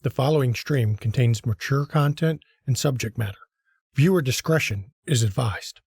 The following stream contains mature content and subject matter. Viewer discretion is advised.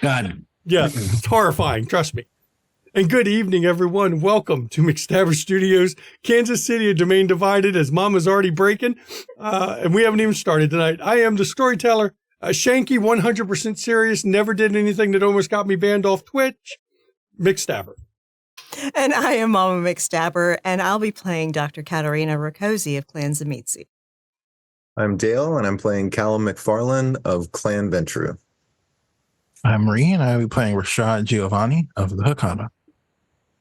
God. Yeah, it's horrifying, trust me. And good evening, everyone. Welcome to McStabber Studios, Kansas City, a domain divided as Mama's already breaking. And we haven't even started tonight. I am the storyteller, Shanky, 100% serious, never did anything that almost got me banned off Twitch, McStabber. And I am Mama McStabber, and I'll be playing Dr. Katarina Rakosi of Clan Zamitsi. I'm Dale, and I'm playing Callum McFarlane of Clan Ventru. I'm Ree, and I'll be playing Rashad Giovanni of the Hakata.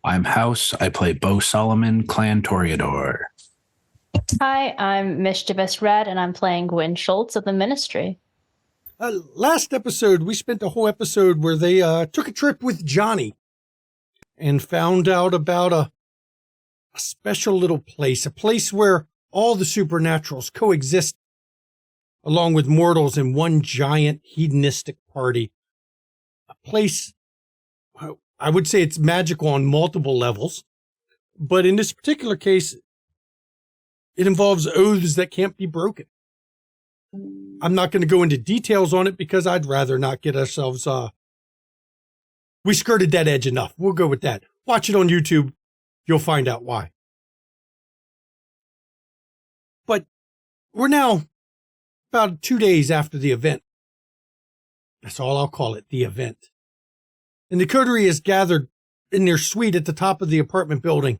I'm House. I play Bo Solomon, Clan Toreador. Hi, I'm Mischievous Red, and I'm playing Gwen Schultz of the Ministry. Last episode, we spent a whole episode where they took a trip with Johnny and found out about a special little place, a place where all the supernaturals coexist along with mortals in one giant hedonistic party. A place, I would say it's magical on multiple levels, but in this particular case, it involves oaths that can't be broken. I'm not going to go into details on it because I'd rather not get ourselves, we skirted that edge enough. We'll go with that. Watch it on YouTube. You'll find out why. But we're now about 2 days after the event. That's all I'll call it, the event. And the coterie is gathered in their suite at the top of the apartment building.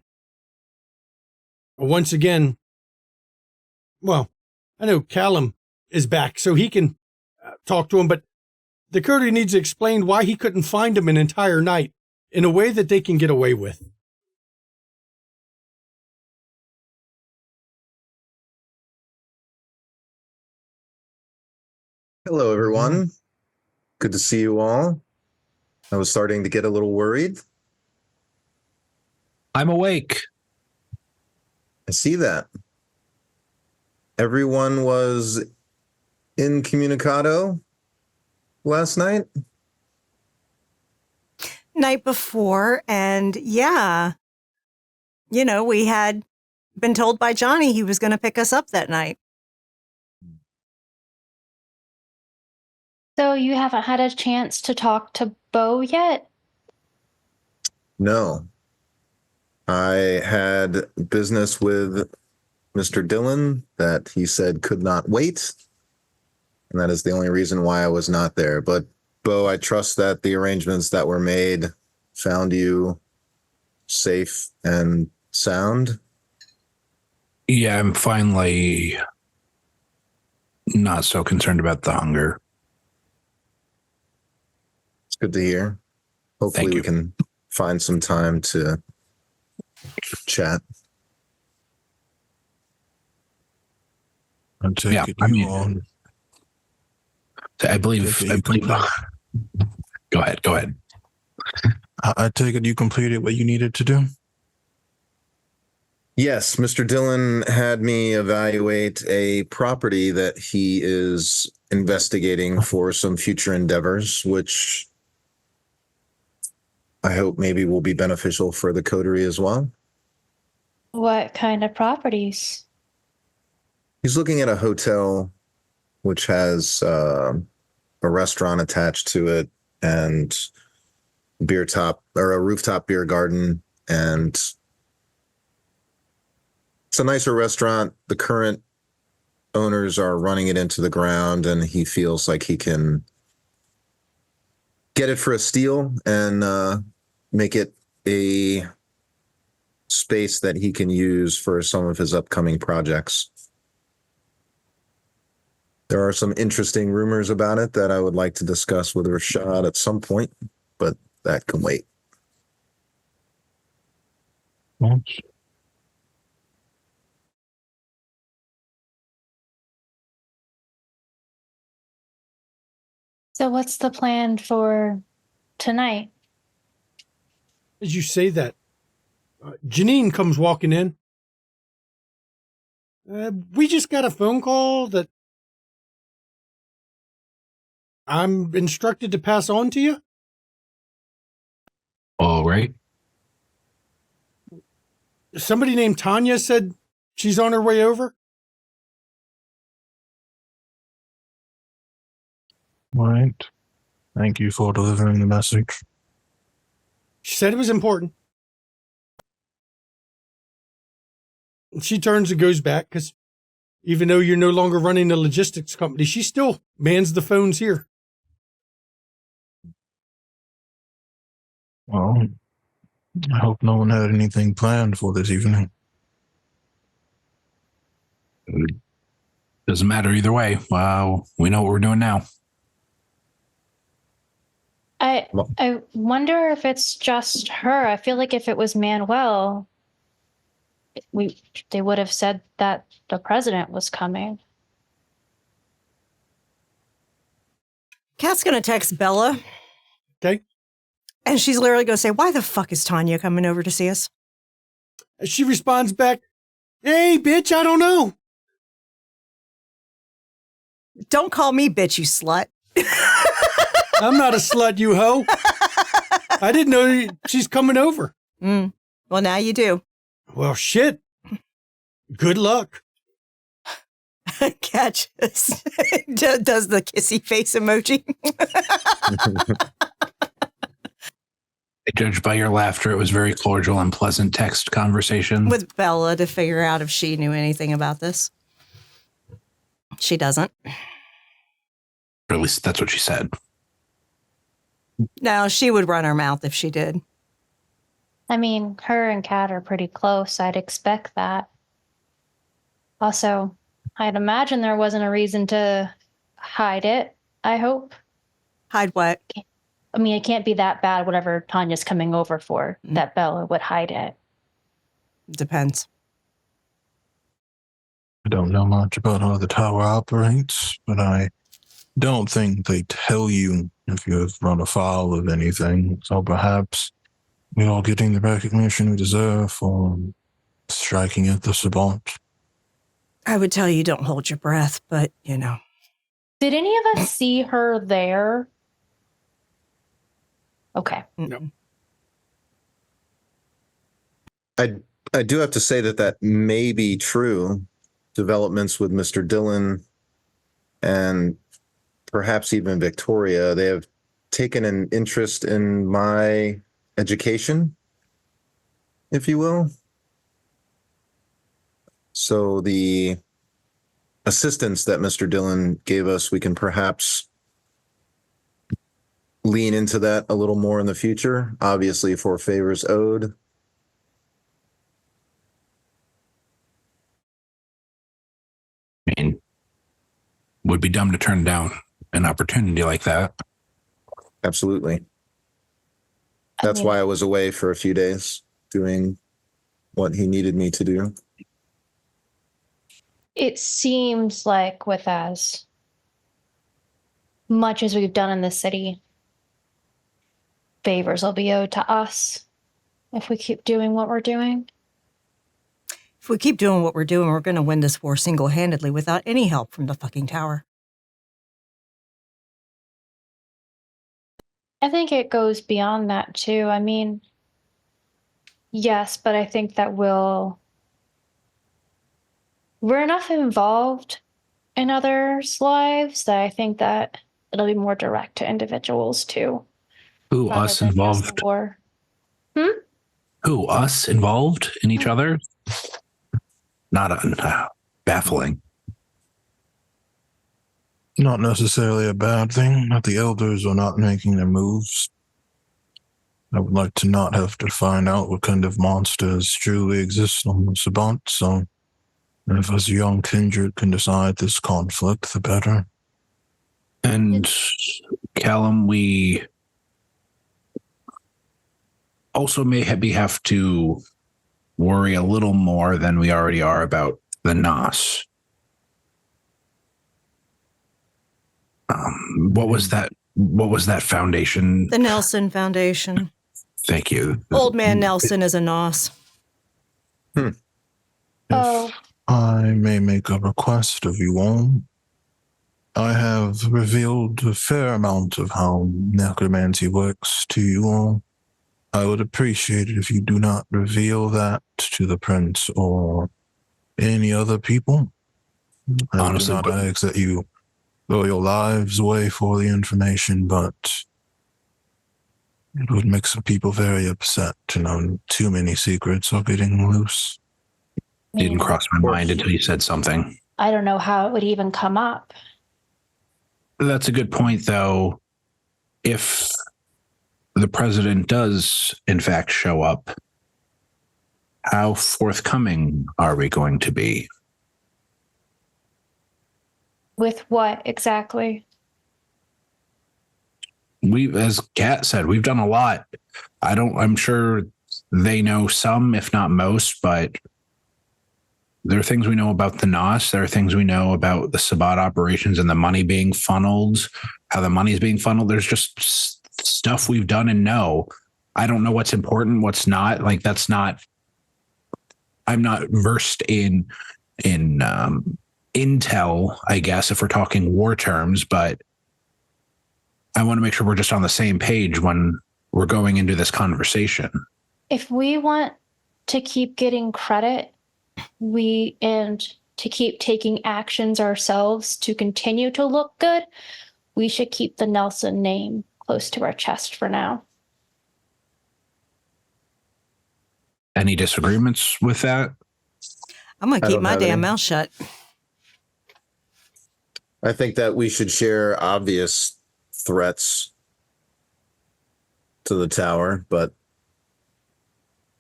Once again, well, I know Callum is back, so he can talk to him, but the coterie needs to explain why he couldn't find him an entire night in a way that they can get away with. Hello, everyone. Good to see you all. I was starting to get a little worried. I'm awake. I see that. Everyone was incommunicado last night? Night before, and yeah, you know, we had been told by Johnny he was going to pick us up that night. So you haven't had a chance to talk to Bo yet? No. I had business with Mr. Dillon that he said could not wait. And that is the only reason why I was not there. But Bo, I trust that the arrangements that were made found you safe and sound. Yeah, I'm finally not so concerned about the hunger. It's good to hear. Hopefully Thank we you. can find some time to chat. I take Yeah, it I you mean, on. I believe. Go ahead. I take it you completed what you needed to do. Yes, Mr. Dillon had me evaluate a property that he is investigating for some future endeavors, which I hope maybe will be beneficial for the coterie as well. What kind of properties? He's looking at a hotel which has a restaurant attached to it and a rooftop beer garden, and it's a nicer restaurant. The current owners are running it into the ground, and he feels like he can get it for a steal and make it a space that he can use for some of his upcoming projects. There are some interesting rumors about it that I would like to discuss with Rashad at some point, but that can wait. So what's the plan for tonight? As you say that, Janine comes walking in. We just got a phone call that I'm instructed to pass on to you. All right. Somebody named Tanya said she's on her way over. Right. Thank you for delivering the message. She said it was important. And she turns and goes back because even though you're no longer running the logistics company, she still mans the phones here. Well, I hope no one had anything planned for this evening. Doesn't matter either way. We know what we're doing now. I wonder if it's just her. I feel like if it was Manuel, they would have said that the president was coming. Kat's going to text Bella. Okay. And she's literally going to say, why the fuck is Tanya coming over to see us? She responds back, hey, bitch, I don't know. Don't call me bitch, you slut. I'm not a slut, you hoe. I didn't know she's coming over. Well, now you do. Well, shit. Good luck. Kat just does the kissy face emoji. Judged by your laughter, it was very cordial and pleasant text conversation. With Bella to figure out if she knew anything about this. She doesn't. Or at least that's what she said. No, she would run her mouth if she did. I mean, her and Kat are pretty close. I'd expect that. Also, I'd imagine there wasn't a reason to hide it, I hope. Hide what? I mean, it can't be that bad, whatever Tanya's coming over for, that Bella would hide it. Depends. I don't know much about how the tower operates, but I don't think they tell you if you have run afoul of anything. So perhaps we're all getting the recognition we deserve for striking at the Sabbat. I would tell you don't hold your breath, but, you know. Did any of us see her there? Okay. No. I do have to say that may be true. Developments with Mr. Dillon and perhaps even Victoria, they have taken an interest in my education, if you will. So the assistance that Mr. Dillon gave us, we can perhaps lean into that a little more in the future, obviously for favors owed. would be dumb to turn down an opportunity like that. Absolutely. That's why I was away for a few days doing what he needed me to do. It seems like with as much as we've done in the city, favors will be owed to us if we keep doing what we're doing. If we keep doing what we're doing, we're going to win this war single-handedly without any help from the fucking tower. I think it goes beyond that too. I mean, yes, but I think that we're enough involved in others' lives that I think that it'll be more direct to individuals too. Who, rather us than just involved? the war. Who, us involved in each other? Not baffling. Not necessarily a bad thing that the elders are not making their moves. I would like to not have to find out what kind of monsters truly exist on the Sabbat, so if us young kindred can decide this conflict, the better. And Callum, we also may have to worry a little more than we already are about the Nos. What was that? What was that foundation? The Nelson Foundation. Thank you. Old Man Nelson is a nos. If Oh. I may make a request of you all, I have revealed a fair amount of how necromancy works to you all. I would appreciate it if you do not reveal that to the prince or any other people. I Honestly, do not ask that you throw your lives away for the information, but it would make some people very upset to know too many secrets are getting loose. didn't cross my mind until you said something. I don't know how it would even come up. That's a good point, though. If the president does, in fact, show up, how forthcoming are we going to be? With what exactly? As Kat said, we've done a lot. I'm sure they know some, if not most, but there are things we know about the Nos. There are things we know about the Sabbat operations and the money being funneled, how the money is being funneled. There's just stuff we've done and know. I don't know what's important, what's not. Like, that's not, I'm not versed in intel, I guess, if we're talking war terms, but I want to make sure we're just on the same page when we're going into this conversation. If we want to keep getting credit, and to keep taking actions ourselves to continue to look good, we should keep the Nelson name close to our chest for now. Any disagreements with that? I'm going to keep don't my have damn any. mouth shut. I think that we should share obvious threats to the tower, but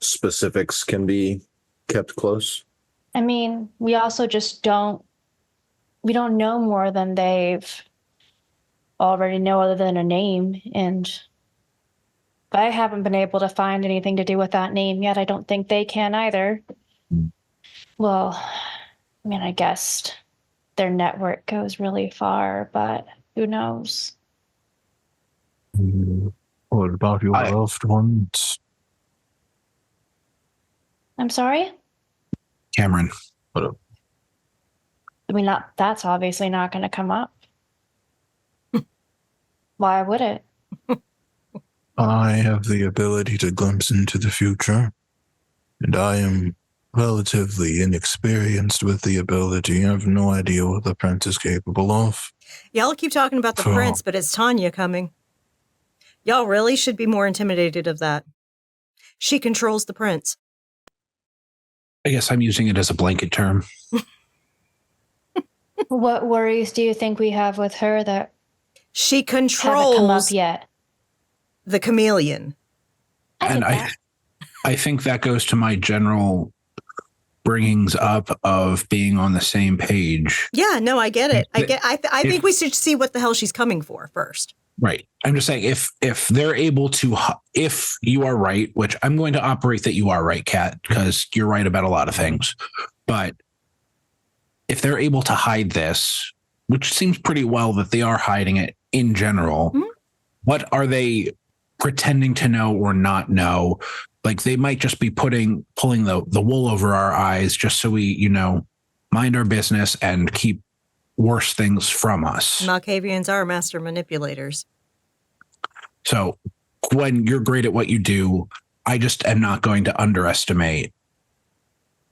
specifics can be kept close. I mean, we also just don't know more than they've already know other than a name. And I haven't been able to find anything to do with that name yet. I don't think they can either. Well, I mean, I guess their network goes really far, but who knows? What about your loved ones? I'm sorry? Cameron. I mean, that's obviously not going to come up. Why would it? I have the ability to glimpse into the future, and I am relatively inexperienced with the ability. I have no idea what the prince is capable of. Y'all keep talking about the So- prince, but it's Tanya coming. Y'all really should be more intimidated of that. She controls the prince. I guess I'm using it as a blanket term. What worries do you think we have with her that She haven't come up controls yet? the chameleon. And I think that goes to my general bringings up of being on the same page. Yeah, no, I get it. I think we should see what the hell she's coming for first. Right. I'm just saying if they're able to, if you are right, which I'm going to operate that you are right, Kat, because you're right about a lot of things. But if they're able to hide this, which seems pretty well that they are hiding it in general, what are they pretending to know or not know? Like they might just be pulling the wool over our eyes just so we, mind our business and keep worse things from us. Malkavians are master manipulators. So when you're great at what you do, I just am not going to underestimate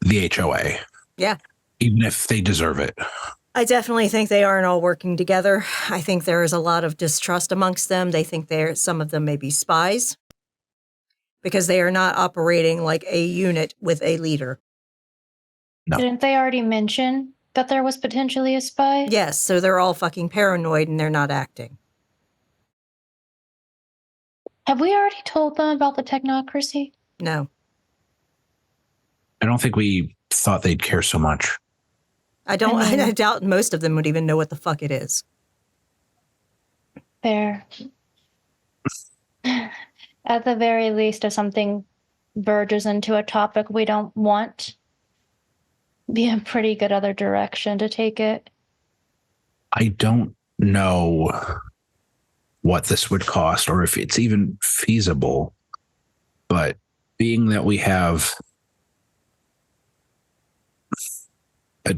the HOA. Yeah. Even if they deserve it. I definitely think they aren't all working together. I think there is a lot of distrust amongst them. They think some of them may be spies because they are not operating like a unit with a leader. No. Didn't they already mention that there was potentially a spy? Yes, so they're all fucking paranoid and they're not acting. Have we already told them about the technocracy? No. I don't think we thought they'd care so much. I doubt most of them would even know what the fuck it is. Fair. At the very least, if something verges into a topic we don't want, be a pretty good other direction to take it. I don't know what this would cost or if it's even feasible, but being that we have a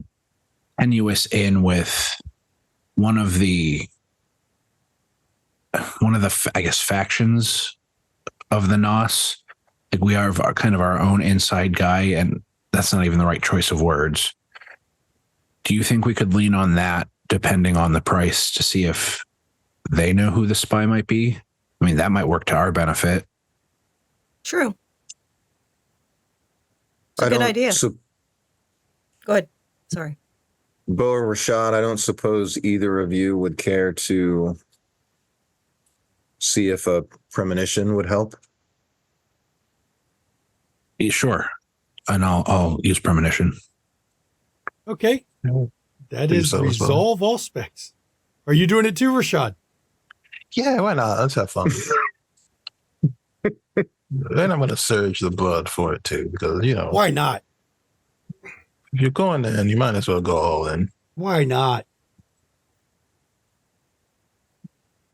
tenuous in with one of the I guess factions of the NOS, like we are kind of our own inside guy, and that's not even the right choice of words. Do you think we could lean on that depending on the price to see if they know who the spy might be? I mean, that might work to our benefit. True. It's a good idea. Go ahead. Sorry. Bo or Rashad, I don't suppose either of you would care to see if a premonition would help? Yeah, sure. And I'll use premonition. Okay. That is resolve all specs. Are you doing it too, Rashad? Yeah, why not? Let's have fun. Then I'm going to surge the blood for it too, because, Why not? If you're going in, you might as well go all in. Why not?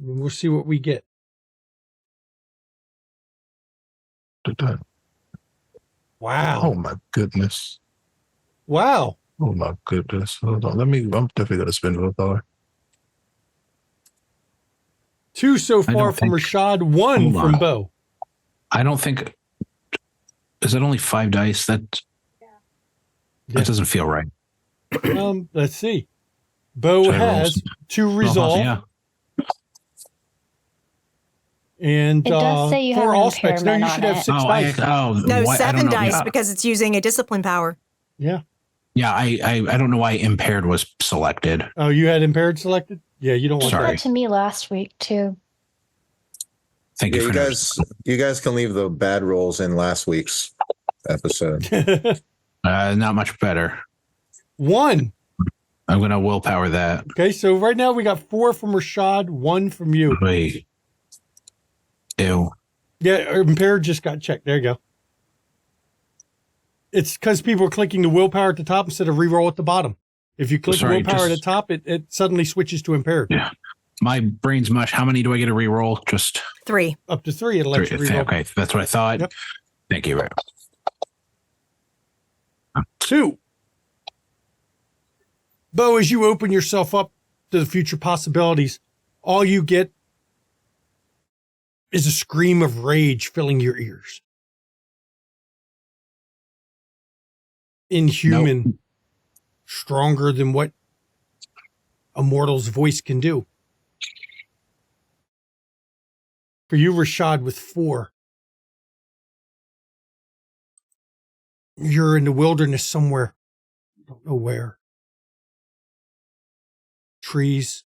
We'll see what we get. Wow. Oh, my goodness. Wow. Oh, my goodness. Hold on. I'm definitely going to spend willpower. 2 so far from Rashad, 1 from Bo. I don't think. Is it only 5 dice? That doesn't feel right. Let's see. Bo has 2 resolve. Yeah. And it does say you have for an all specs, no, you should have 6 dice. No, 7 dice because it's using a discipline power. Yeah. Yeah, I don't know why impaired was selected. Oh, you had impaired selected? Yeah, you don't want that. To me last week too. Thank you. You guys can leave the bad rolls in last week's episode. Not much better. 1. I'm gonna willpower that. Okay, so right now we got 4 from Rashad, 1 from you. Wait. Ew. Yeah, impaired just got checked. There you go. It's because people are clicking the willpower at the top instead of reroll at the bottom. If you click willpower at the top, it suddenly switches to impaired. Yeah. My brain's mush. How many do I get to reroll? Just 3. Up to 3. It'll let you reroll. Okay, that's what I thought. Yep. Thank you. 2. Bo, as you open yourself up to the future possibilities, all you get is a scream of rage filling your ears. Inhuman, nope. Stronger than what a mortal's voice can do. For you, Rashad, with 4, you're in the wilderness somewhere. Don't know where. Trees.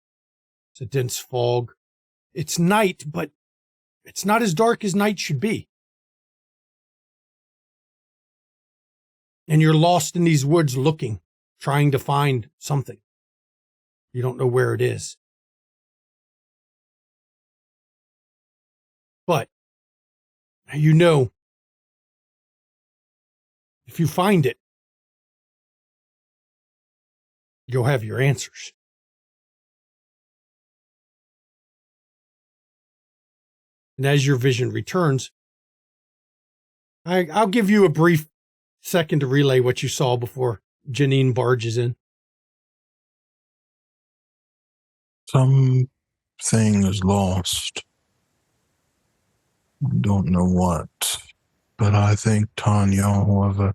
It's a dense fog. It's night, but it's not as dark as night should be. And you're lost in these woods looking, trying to find something. You don't know where it is. But you know, if you find it, you'll have your answers. And as your vision returns, I'll give you a brief second to relay what you saw before Janine barges in. Something is lost. I don't know what, but I think Tanya, whoever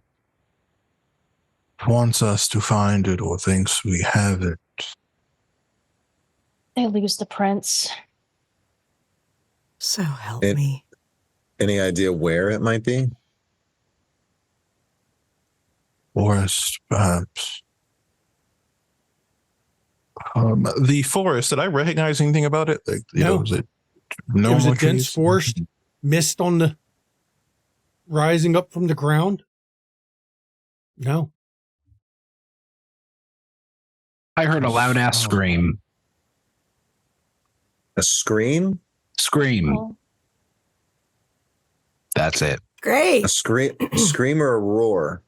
wants us to find it or thinks we have it. They lose the prince. So help me. Any idea where it might be? Forest, perhaps. The forest, did I recognize anything about it? Like, No. Was it It was a more dense trees? forest, mist on the rising up from the ground. No. I heard a loud ass scream. A scream? Scream. Oh, That's it. Great. A scream or a roar?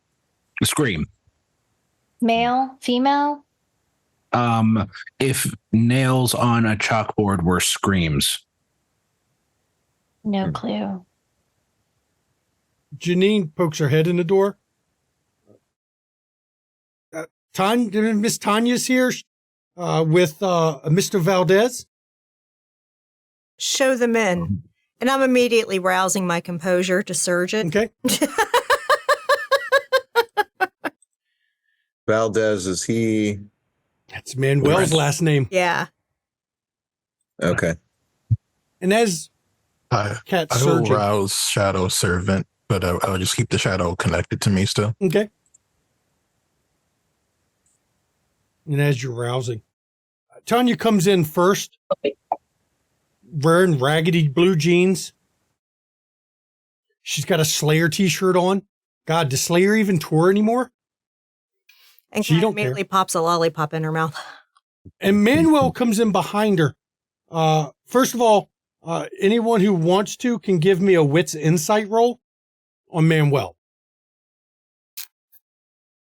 A scream. male, female? If nails on a chalkboard were screams. No clue. Janine pokes her head in the door. Miss Tanya's here with Mr. Valdez. Show them in. And I'm immediately rousing my composure to surge it. Okay. Valdez, is he? That's Manuel's last name. Yeah. Okay. And as I Cat's will surging. rouse Shadow Servant, but I'll just keep the shadow connected to me still. Okay. And as you're rousing, Tanya comes in first, wearing raggedy blue jeans. She's got a Slayer t-shirt on. God, does Slayer even tour anymore? And She Kat don't immediately pops a lollipop in her mouth. And Manuel comes in behind her. First of all, anyone who wants to can give me a wits insight roll on Manuel.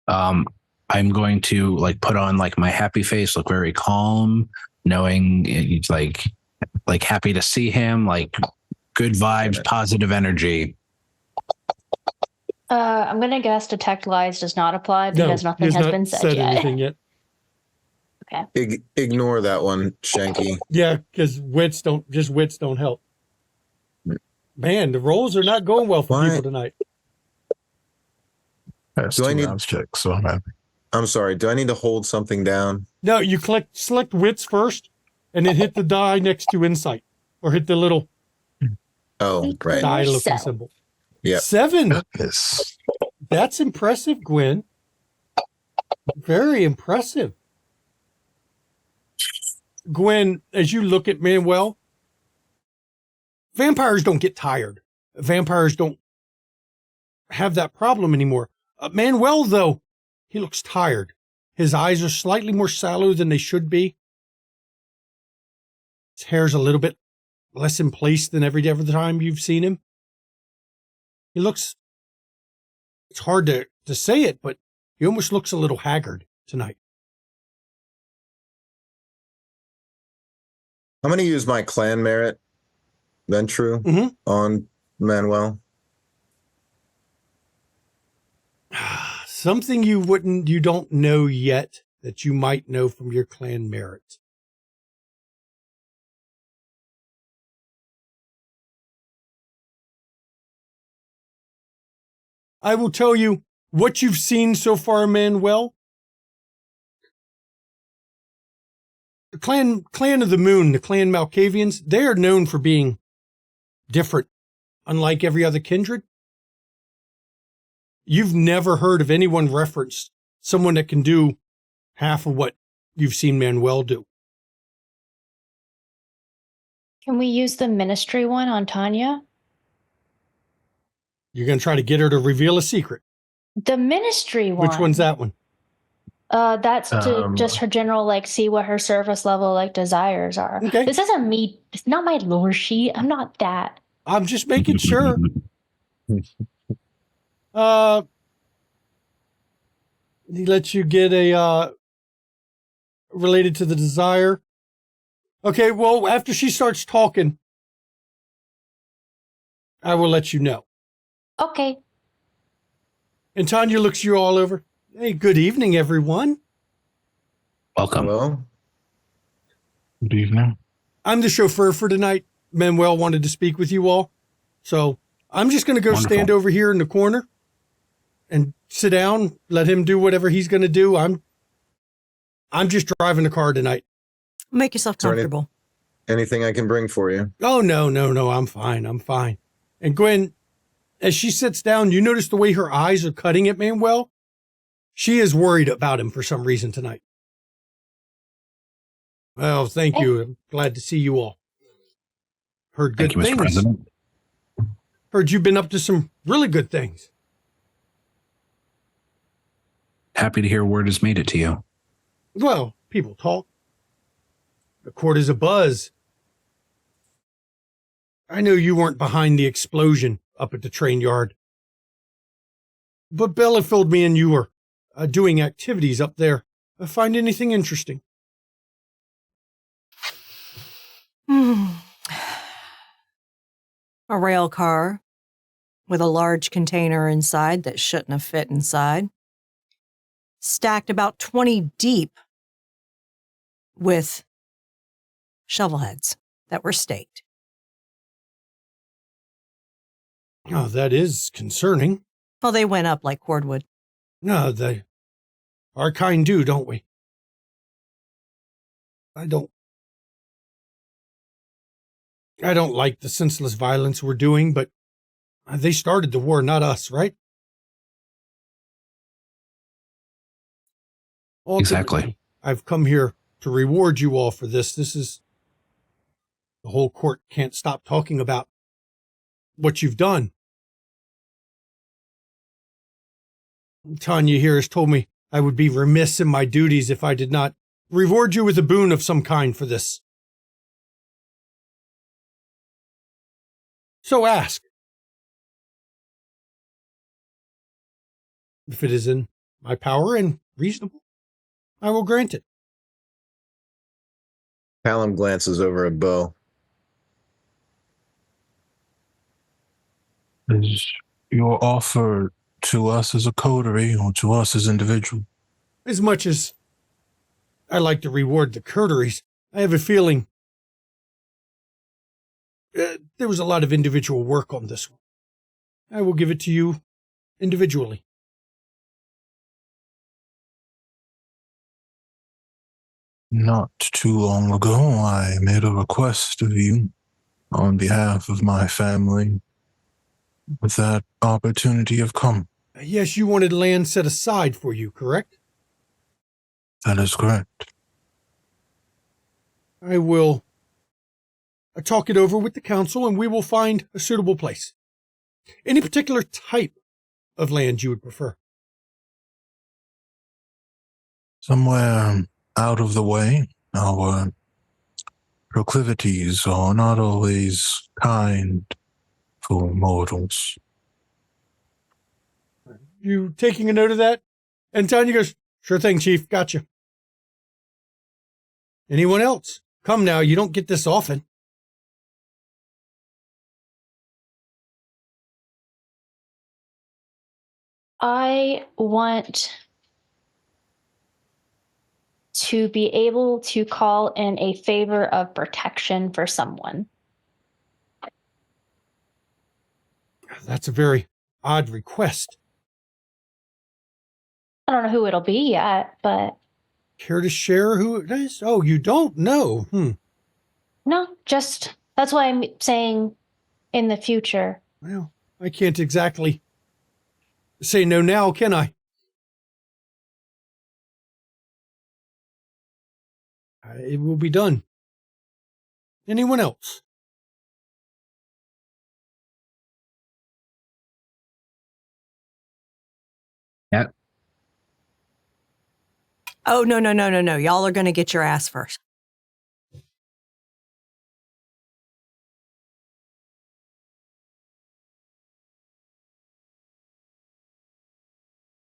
I'm going to put on my happy face, look very calm, knowing it's like happy to see him, good vibes, positive energy. I'm going to guess detect lies does not apply because nothing has been said yet. Anything yet. Okay. Ignore that one, Shanky. Yeah, because wits don't help. Man, the rolls are not going well for people tonight. That's Do I two need- rounds check, so I'm happy. I'm sorry. Do I need to hold something down? No, you select wits first, and then hit the die next to insight, or hit the little Oh, right. die looking Seven. symbol. Yep. 7. Goodness. That's impressive, Gwen. Very impressive. Gwen, as you look at Manuel, vampires don't get tired. Vampires don't have that problem anymore. Manuel, though, he looks tired. His eyes are slightly more sallow than they should be. His hair's a little bit less in place than every other time you've seen him. He looks, it's hard to say it, but he almost looks a little haggard tonight. I'm going to use my clan merit, Ventru, on Manuel. Something you don't know yet that you might know from your clan merit. I will tell you what you've seen so far, Manuel. The clan of the moon, the clan Malkavians, they are known for being different, unlike every other kindred. You've never heard of anyone reference someone that can do half of what you've seen Manuel do. Can we use the ministry one on Tanya? You're going to try to get her to reveal a secret. The ministry one. Which one's that one? That's to just her general, like, see what her service level, like, desires are. Okay. This isn't me. It's not my lore sheet. I'm not that. I'm just making sure. He lets you get a related to the desire. Okay, well, after she starts talking, I will let you know. Okay. And Tanya looks you all over. Hey, good evening, everyone. Welcome. Hello. Good evening. I'm the chauffeur for tonight. Manuel wanted to speak with you all. So I'm just going to go Wonderful. stand over here in the corner and sit down, let him do whatever he's going to do. I'm just driving the car tonight. Make yourself comfortable. Anything I can bring for you? Oh, no. I'm fine. And Gwen, as she sits down, you notice the way her eyes are cutting at Manuel? She is worried about him for some reason tonight. Well, thank you. I'm glad to see you all. Heard good Thank you, Mr. things. President. Heard you've been up to some really good things. Happy to hear word has made it to you. Well, people talk. The court is abuzz. I know you weren't behind the explosion up at the train yard. But Bella filled me in you were doing activities up there. Find anything interesting? A rail car with a large container inside that shouldn't have fit inside. Stacked about 20 deep with shovel heads that were staked. Oh, that is concerning. Well, they went up like cordwood. No, our kind do, don't we? I don't like the senseless violence we're doing, but they started the war, not us, right? Ultimately, Exactly. I've come here to reward you all for this. The whole court can't stop talking about what you've done. Tanya here has told me I would be remiss in my duties if I did not reward you with a boon of some kind for this. So ask. If it is in my power and reasonable, I will grant it. Callum glances over at Bo. Is your offer to us as a coterie or to us as individual? As much as I like to reward the coteries, I have a feeling there was a lot of individual work on this one. I will give it to you individually. Not too long ago, I made a request of you on behalf of my family. With that opportunity have come. Yes, you wanted land set aside for you, correct? That is correct. I will talk it over with the council and we will find a suitable place. Any particular type of land you would prefer? Somewhere out of the way. Our proclivities are not always kind for mortals. You taking a note of that? And Tanya goes, sure thing, Chief. Gotcha. Anyone else? Come now, you don't get this often. I want to be able to call in a favor of protection for someone. That's a very odd request. I don't know who it'll be yet, but... Care to share who it is? Oh, you don't know? No, just... That's why I'm saying in the future. Well, I can't exactly say no now, can I? It will be done. Anyone else? Yeah. Oh, no. Y'all are going to get your ass first.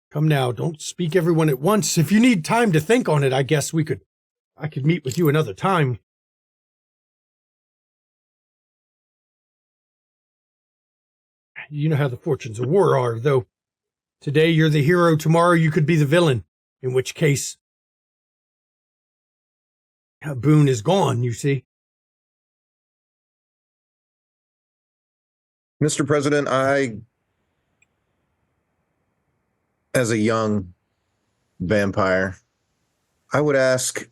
Come now, don't speak everyone at once. If you need time to think on it, I guess I could meet with you another time. You know how the fortunes of war are, though. Today you're the hero, tomorrow you could be the villain, in which case Boone is gone, you see. Mr. President, as a young vampire, I would ask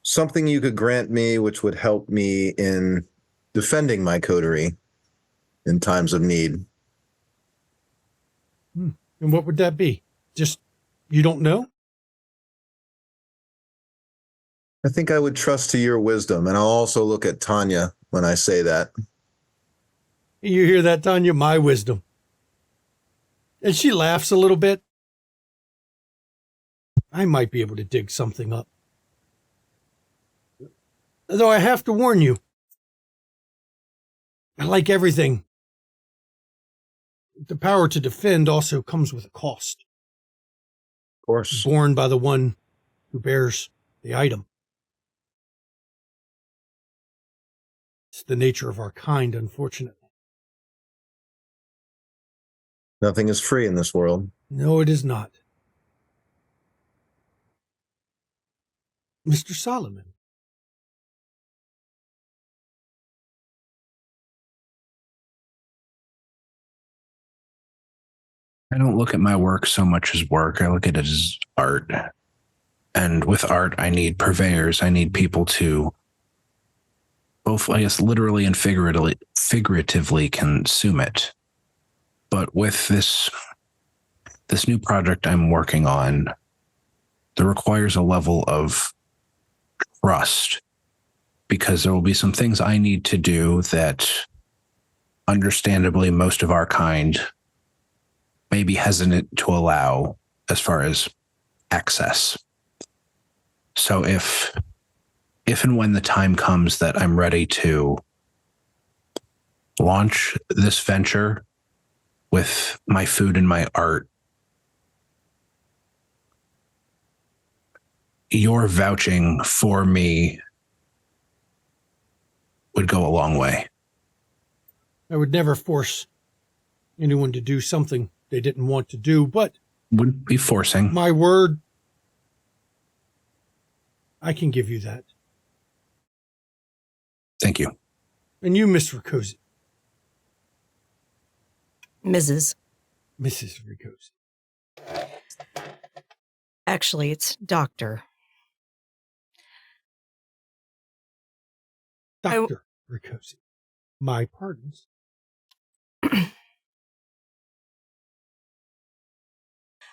something you could grant me which would help me in defending my coterie in times of need. And what would that be? Just, you don't know? I think I would trust to your wisdom, and I'll also look at Tanya when I say that. You hear that, Tanya? My wisdom. And she laughs a little bit. I might be able to dig something up. Though I have to warn you, like everything, the power to defend also comes with a cost. Of course. Borne by the one who bears the item. It's the nature of our kind, unfortunately. Nothing is free in this world. No, it is not. Mr. Solomon. I don't look at my work so much as work. I look at it as art. And with art, I need purveyors. I need people to both, I guess, literally and figuratively consume it. But with this new project I'm working on, that requires a level of trust, because there will be some things I need to do that, understandably, most of our kind may be hesitant to allow as far as access. So if and when the time comes that I'm ready to launch this venture with my food and my art, your vouching for me would go a long way. I would never force anyone to do something they didn't want to do, but Wouldn't be forcing. my word, I can give you that. Thank you. And you, Miss Ricosi. Mrs. Mrs. Ricosi. Actually, it's Dr. Dr. Ricosi. My pardons.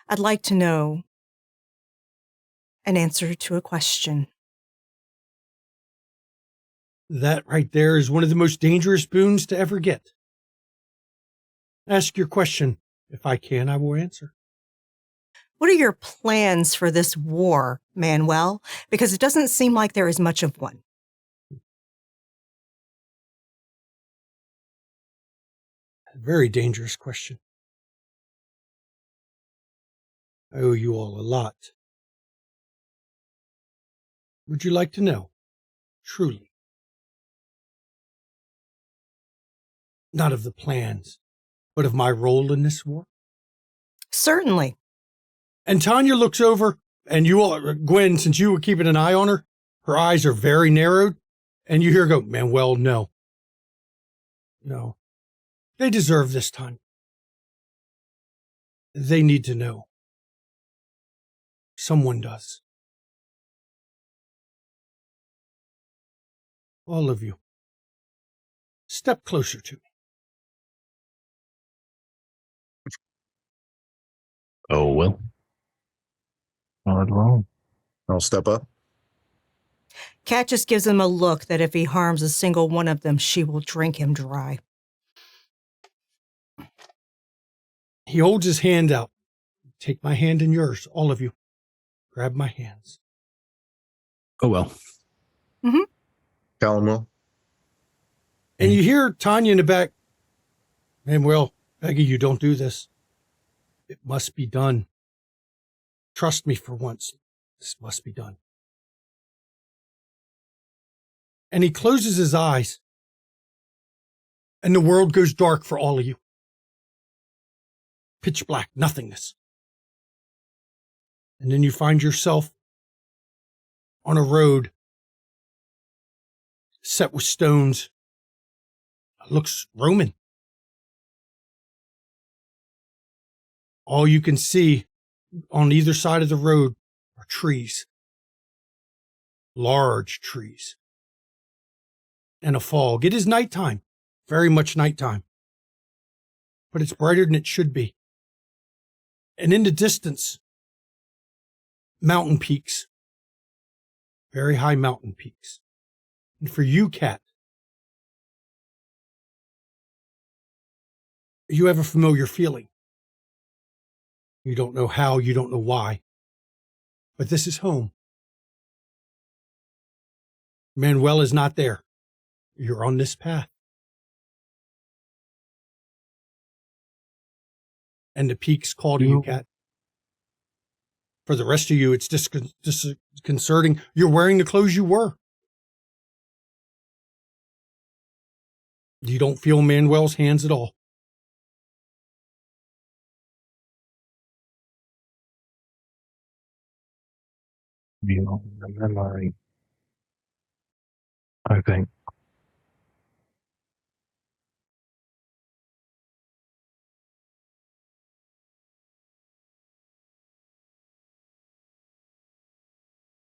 I'd like to know an answer to a question. That right there is one of the most dangerous boons to ever get. Ask your question. If I can, I will answer. What are your plans for this war, Manuel? Because it doesn't seem like there is much of one. A very dangerous question. I owe you all a lot. Would you like to know? Truly. Not of the plans, but of my role in this war? Certainly. And Tanya looks over, and you all, Gwen, since you were keeping an eye on her, her eyes are very narrowed, and you hear her go, Manuel, no. No. They deserve this time. They need to know. Someone does. All of you. Step closer to me. Oh, well. Not wrong. I'll step up. Kat just gives him a look that if he harms a single one of them, she will drink him dry. He holds his hand out. Take my hand in yours, all of you. Grab my hands. Oh, well. Callum. And you hear Tanya in the back. Manuel, begging you, don't do this. It must be done. Trust me for once. This must be done. And he closes his eyes. And the world goes dark for all of you. Pitch black, nothingness. And then you find yourself on a road set with stones. It looks Roman. All you can see on either side of the road are trees. Large trees. And a fog. It is nighttime. Very much nighttime. But it's brighter than it should be. And in the distance, mountain peaks. Very high mountain peaks. And for you, Kat, you have a familiar feeling. You don't know how, you don't know why. But this is home. Manuel is not there. You're on this path. And the peaks call to you, Kat. For the rest of you, it's disconcerting. You're wearing the clothes you were. You don't feel Manuel's hands at all. The memory, I think.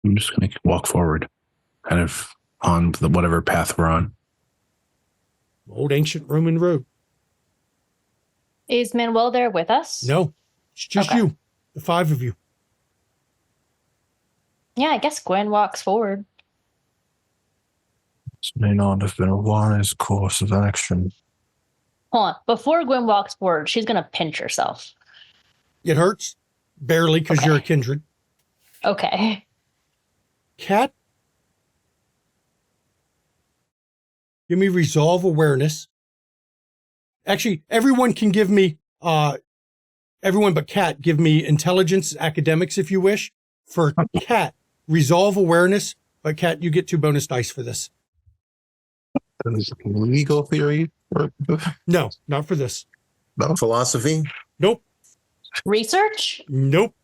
I'm just going to walk forward, kind of on whatever path we're on. Old ancient Roman road. Is Manuel there with us? No, it's just Okay. you, the five of you. Yeah, I guess Gwen walks forward. This may not have been a wise course of action. Hold on. Before Gwen walks forward, she's going to pinch herself. It hurts, barely, because Okay. you're a kindred. Okay. Kat, give me resolve awareness. Actually, everyone can give me, everyone but Kat, give me intelligence, academics, if you wish. For Kat, resolve awareness, but Kat, you get 2 bonus dice for this. Is legal theory? No, not for this. No. Philosophy. Nope. Research? Nope.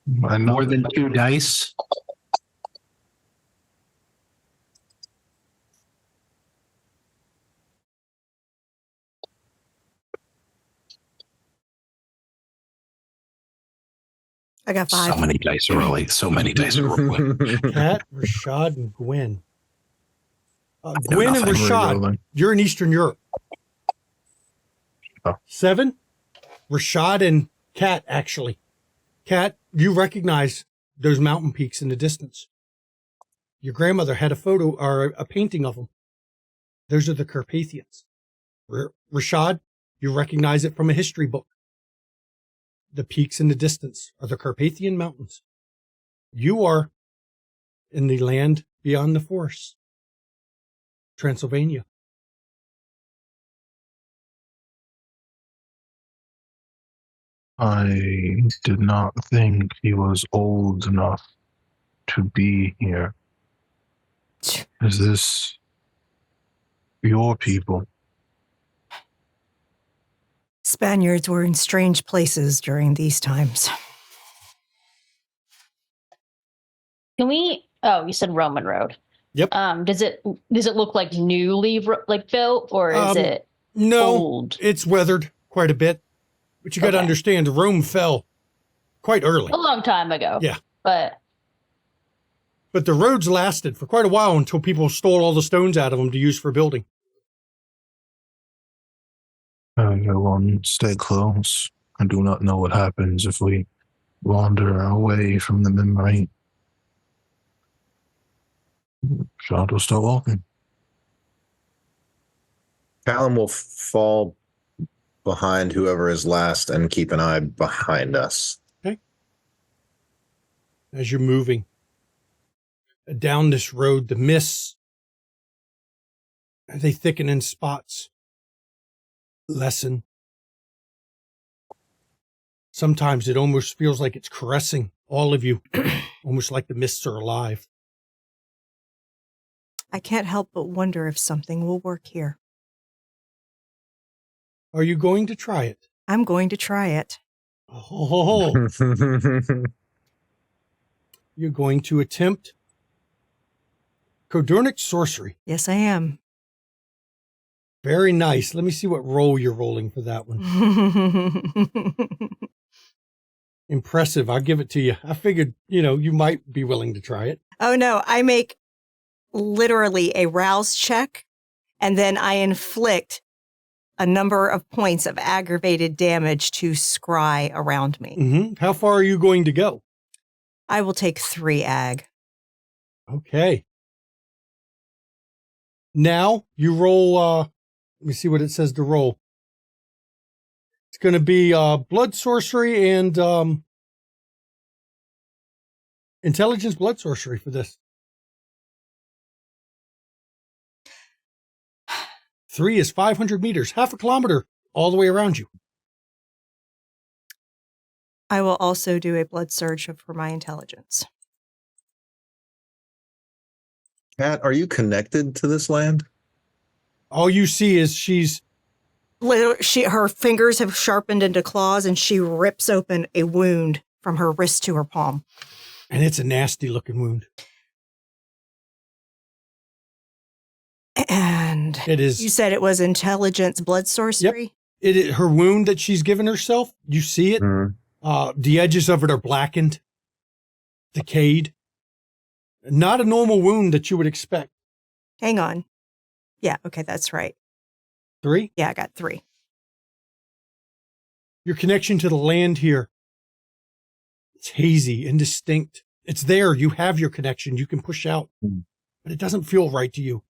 More than 2 dice. I got 5. So many dice are rolling. So many dice are rolling. Kat, Rashad, and Gwen. know Gwen and nothing. Rashad, you're in Eastern Europe. Oh. 7, Rashad and Kat, actually. Kat, you recognize those mountain peaks in the distance. Your grandmother had a photo or a painting of them. Those are the Carpathians. Rashad, you recognize it from a history book. The peaks in the distance are the Carpathian Mountains. You are in the land beyond the forests. Transylvania. I did not think he was old enough to be here. Is this your people? Spaniards were in strange places during these times. Can we? Oh, you said Roman Road. Yep. Does it look like newly built, or is it No, old? it's weathered quite a bit. But you got to Okay. understand, Rome fell quite early. A long time ago. Yeah. But But the roads lasted for quite a while until people stole all the stones out of them to use for building. Everyone, stay close. I do not know what happens if we wander away from the memory. Shad will start walking. Callum will fall behind whoever is last and keep an eye behind us. Okay. As you're moving down this road, the mists, they thicken in spots, lessen. Sometimes it almost feels like it's caressing all of you, almost like the mists are alive. I can't help but wonder if something will work here. Are you going to try it? I'm going to try it. Oh, you're going to attempt Codurnic sorcery. Yes, I am. Very nice. Let me see what roll you're rolling for that one. Impressive. I'll give it to you. I figured, you might be willing to try it. Oh, no. I make literally a rouse check, and then I inflict a number of points of aggravated damage to scry around me. Mm-hmm. How far are you going to go? I will take 3 ag. Okay. Now you roll, let me see what it says to roll. It's going to be blood sorcery and intelligence blood sorcery for this. 3 is 500 meters, half a kilometer, all the way around you. I will also do a blood surge for my intelligence. Kat, are you connected to this land? All you see is Her fingers have sharpened into claws, and she rips open a wound from her wrist to her palm. and it's a nasty looking wound. And It is. you said it was intelligence blood sorcery? Her wound that she's given herself, you see it. The edges of it are blackened, decayed. Not a normal wound that you would expect. Hang on. Yeah, okay, that's right. 3? Yeah, I got 3. Your connection to the land here, it's hazy, indistinct. It's there. You have your connection. You can push out, but it doesn't feel right to you.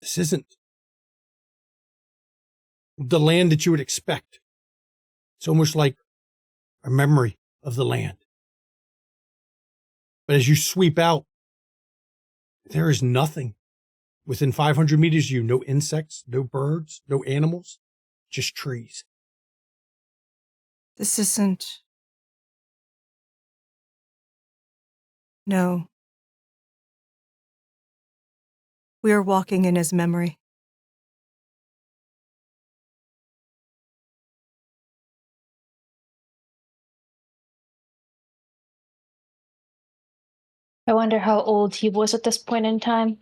This isn't the land that you would expect. It's almost like a memory of the land. But as you sweep out, there is nothing within 500 meters of you. No insects, no birds, no animals, just trees. This isn't... No. We are walking in his memory. I wonder how old he was at this point in time.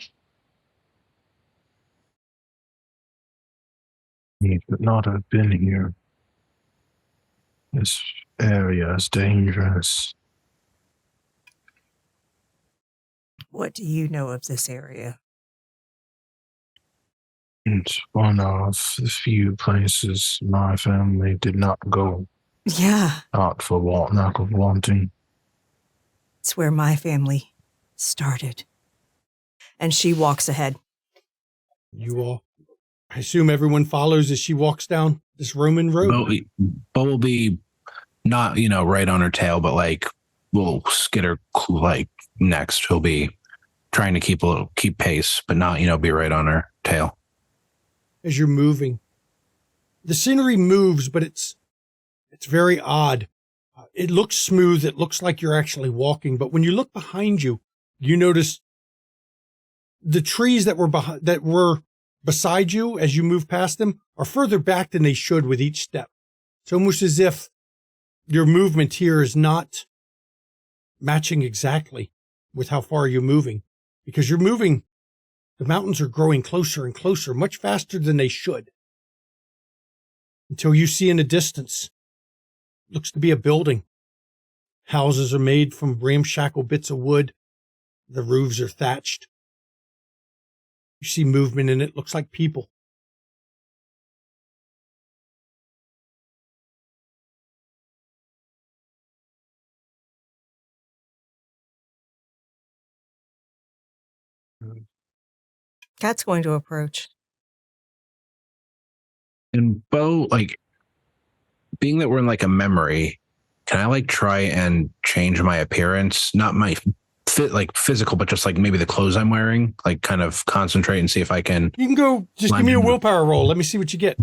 He could not have been here. This area is dangerous. What do you know of this area? It's one of the few places my family did not go. Yeah, Not for lack of wanting. it's where my family started. And she walks ahead. You all, I assume everyone follows as she walks down this Roman road. But we'll be not, right on her tail, but like we'll skid her like next. He'll be trying to keep pace, but not, be right on her tail. As you're moving, the scenery moves, but it's very odd. It looks smooth. It looks like you're actually walking, but when you look behind you, you notice the trees that were beside you as you move past them are further back than they should with each step. It's almost as if your movement here is not matching exactly with how far you're moving, because you're moving. The mountains are growing closer and closer, much faster than they should, until you see in the distance, looks to be a building. Houses are made from ramshackle bits of wood. The roofs are thatched. You see movement in it. Looks like people. Cat's going to approach. And Bo, like, being that we're in like a memory, can I like try and change my appearance? Not my like physical, but just like maybe the clothes I'm wearing, like kind of concentrate and see if I can. You can go, just give me a willpower roll. Let me see what you get.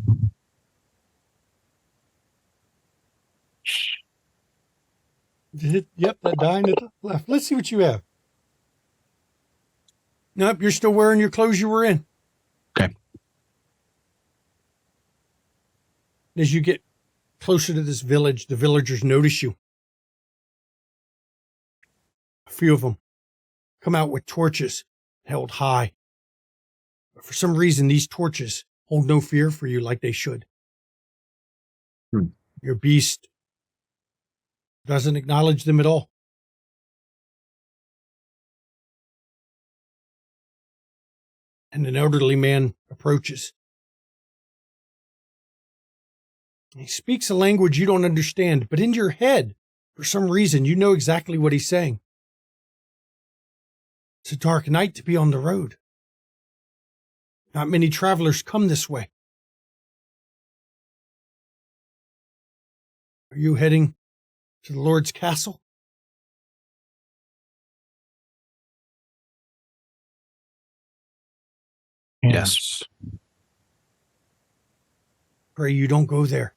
Yep, that die in the left. Let's see what you have. Nope, you're still wearing your clothes you were in. Okay. As you get closer to this village, the villagers notice you. A few of them come out with torches held high. But for some reason, these torches hold no fear for you like they should. Your beast doesn't acknowledge them at all. And an elderly man approaches. He speaks a language you don't understand, but in your head, for some reason, you know exactly what he's saying. It's a dark night to be on the road. Not many travelers come this way. Are you heading to the Lord's castle? Yes. Pray you don't go there.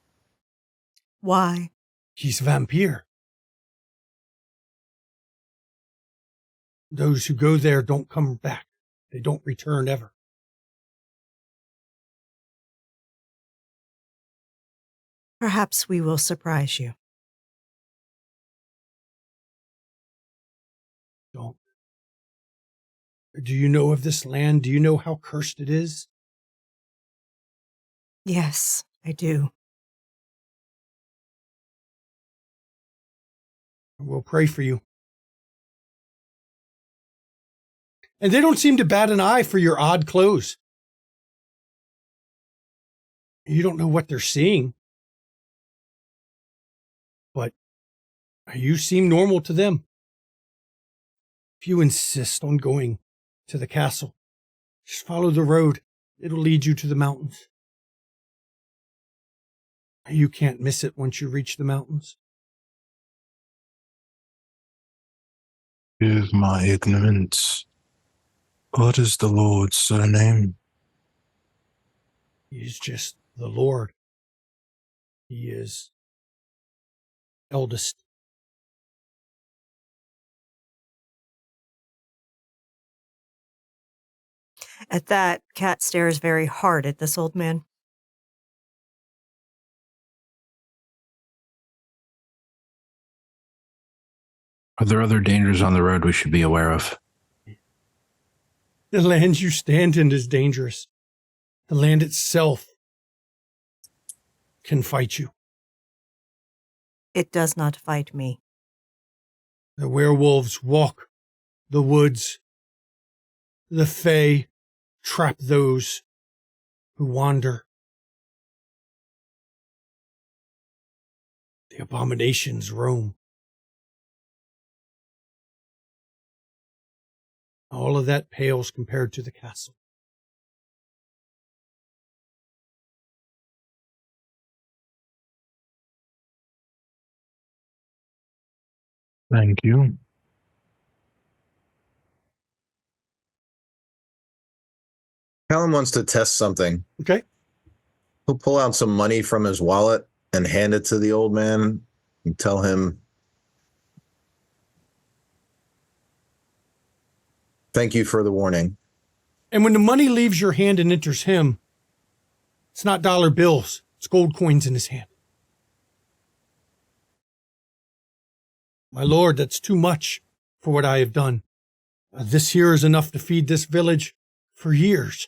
Why? He's a vampire. Those who go there don't come back. They don't return ever. Perhaps we will surprise you. Don't. Do you know of this land? Do you know how cursed it is? Yes, I do. We'll pray for you. And they don't seem to bat an eye for your odd clothes. You don't know what they're seeing. But you seem normal to them. If you insist on going to the castle, just follow the road. It'll lead you to the mountains. You can't miss it once you reach the mountains. Forgive my ignorance. What is the Lord's surname? He's just the Lord. He is eldest. At that, Kat stares very hard at this old man. Are there other dangers on the road we should be aware of? The land you stand in is dangerous. The land itself can fight you. It does not fight me. The werewolves walk the woods. The fae trap those who wander. The abominations roam. All of that pales compared to the castle. Thank you. Callum wants to test something. Okay. He'll pull out some money from his wallet and hand it to the old man and tell him, "Thank you for the warning." And when the money leaves your hand and enters him, it's not dollar bills, it's gold coins in his hand. My lord, that's too much for what I have done. This here is enough to feed this village for years.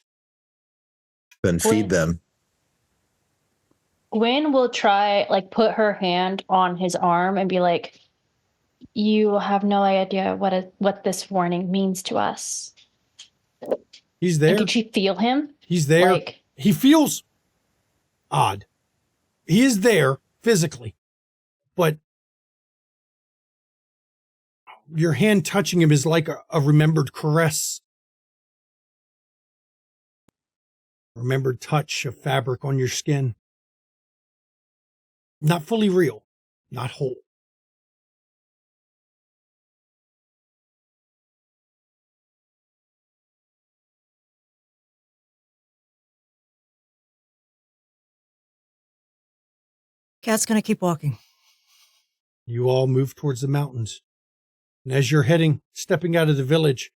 Then feed them. Gwen will try, like, put her hand on his arm and be like, "You have no idea what this warning means to us." He's there. And can she feel him? He's there. Like, He feels odd. He is there physically, but your hand touching him is like a remembered caress. remembered touch of fabric on your skin. Not fully real, not whole. Cat's going to keep walking. You all move towards the mountains. And as you're stepping out of the village,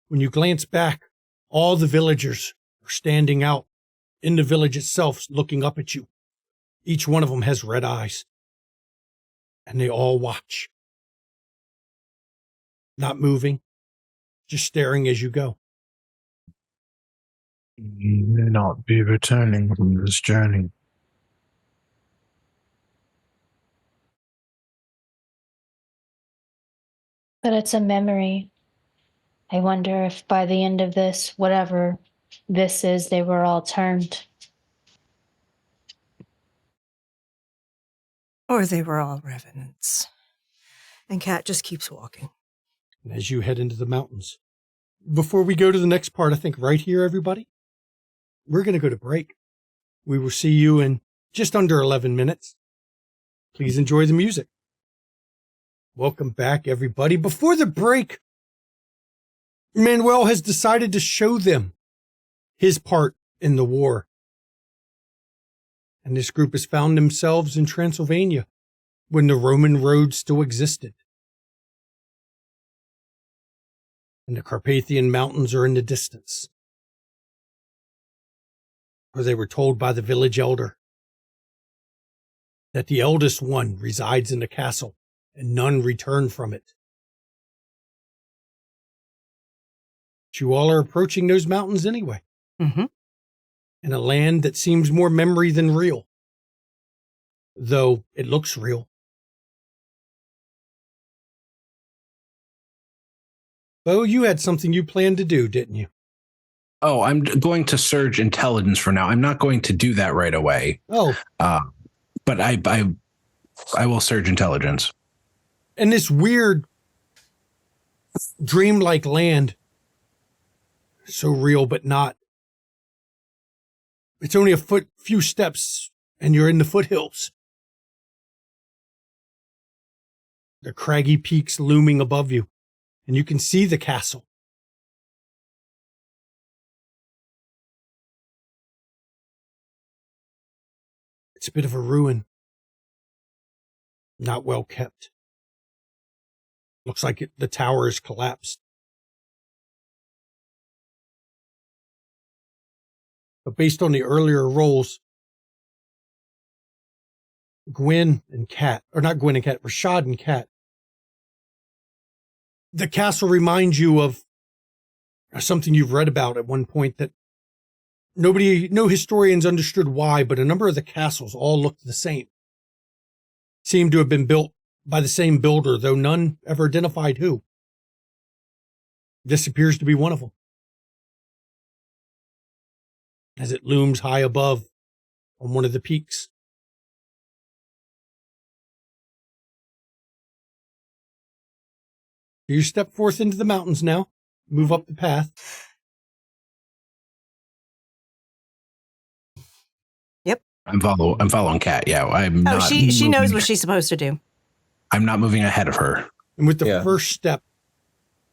when you glance back, all the villagers are standing out in the village itself, looking up at you. Each one of them has red eyes. And they all watch. Not moving, just staring as you go. You may not be returning from this journey. But it's a memory. I wonder if by the end of this, whatever this is, they were all turned. Or they were all revenants. And Cat just keeps walking. And as you head into the mountains, before we go to the next part, I think right here, everybody, we're going to go to break. We will see you in just under 11 minutes. Please enjoy the music. Welcome back, everybody. Before the break, Manuel has decided to show them his part in the war. And this group has found themselves in Transylvania when the Roman road still existed. And the Carpathian Mountains are in the distance. Where they were told by the village elder that the eldest one resides in the castle and none return from it. But you all are approaching those mountains anyway. Mm-hmm. In a land that seems more memory than real. Though it looks real. Bo, you had something you planned to do, didn't you? Oh, I'm going to surge intelligence for now. I'm not going to do that right away. Oh. But I will surge intelligence. And this weird, dreamlike land, so real but not. It's only a few steps, and you're in the foothills. The craggy peaks looming above you, and you can see the castle. It's a bit of a ruin. Not well kept. Looks like the tower is collapsed. But based on the earlier rolls, Rashad and Kat, the castle reminds you of something you've read about at one point that no historians understood why, but a number of the castles all looked the same. Seemed to have been built by the same builder, though none ever identified who. This appears to be one of them. As it looms high above on one of the peaks. You step forth into the mountains now. Move up the path. Yep. I'm following Kat. Yeah, she knows what she's supposed to do. I'm not moving ahead of her. And with the first step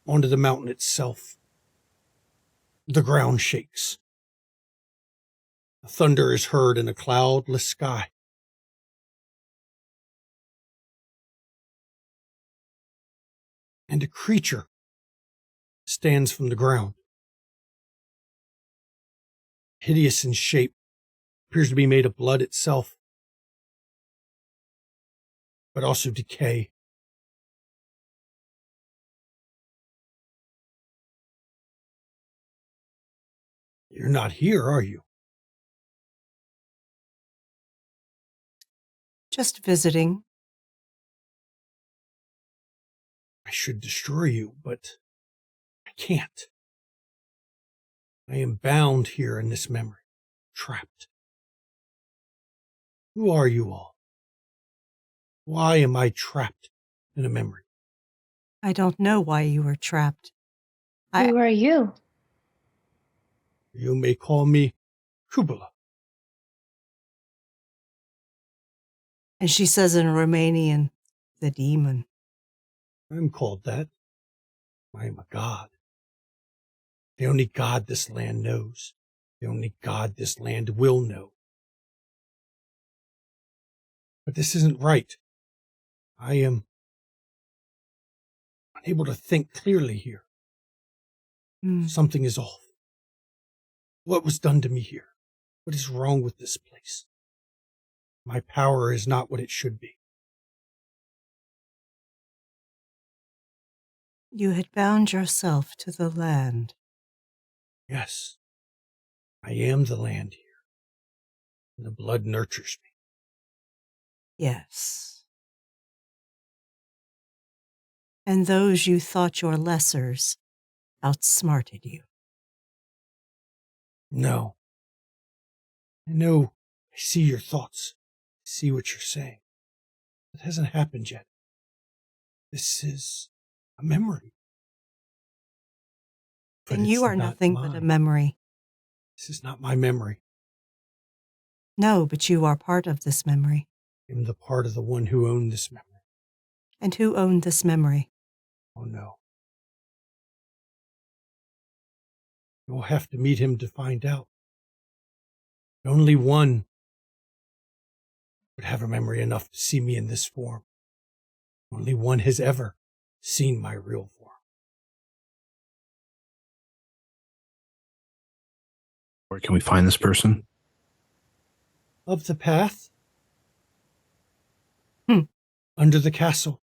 onto the mountain itself, the ground shakes. Thunder is heard in a cloudless sky. And a creature stands from the ground. Hideous in shape, appears to be made of blood itself, but also decay. You're not here, are you? Just visiting. I should destroy you, but I can't. I am bound here in this memory, trapped. Who are you all? Why am I trapped in a memory? I don't know why you were trapped. Who are you? You may call me Kubala. And she says in Romanian, the demon. I am called that. I am a god. The only god this land knows. The only god this land will know. But this isn't right. I am unable to think clearly here. Something is off. What was done to me here? What is wrong with this place? My power is not what it should be. You had bound yourself to the land. Yes, I am the land here. And the blood nurtures me. Yes. And those you thought your lessers outsmarted you. No. I know. I see your thoughts. I see what you're saying. It hasn't happened yet. This is a memory. But And you it's are not nothing but a mine. memory. This is not my memory. No, but you are part of this memory. I'm the part of the one who owned this memory. And who owned this memory? Oh no. You'll have to meet him to find out. Only one would have a memory enough to see me in this form. Only one has ever seen my real form. Where can we find this person? Up the path. Under the castle.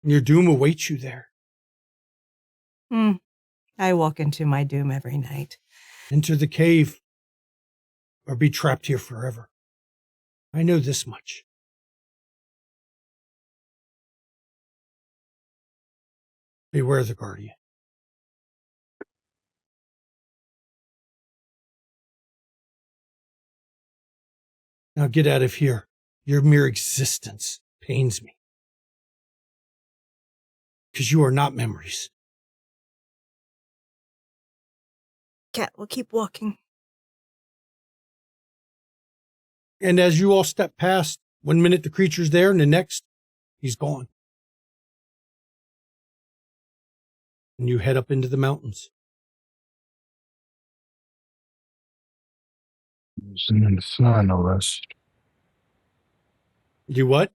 Your doom awaits you there. I walk into my doom every night. Enter the cave, or be trapped here forever. I know this much. Beware the guardian. Now get out of here. Your mere existence pains me. Because you are not memories. Cat will keep walking. And as you all step past, 1 minute the creature's there, and the next, he's gone. And you head up into the mountains. It's an infernalist. You what?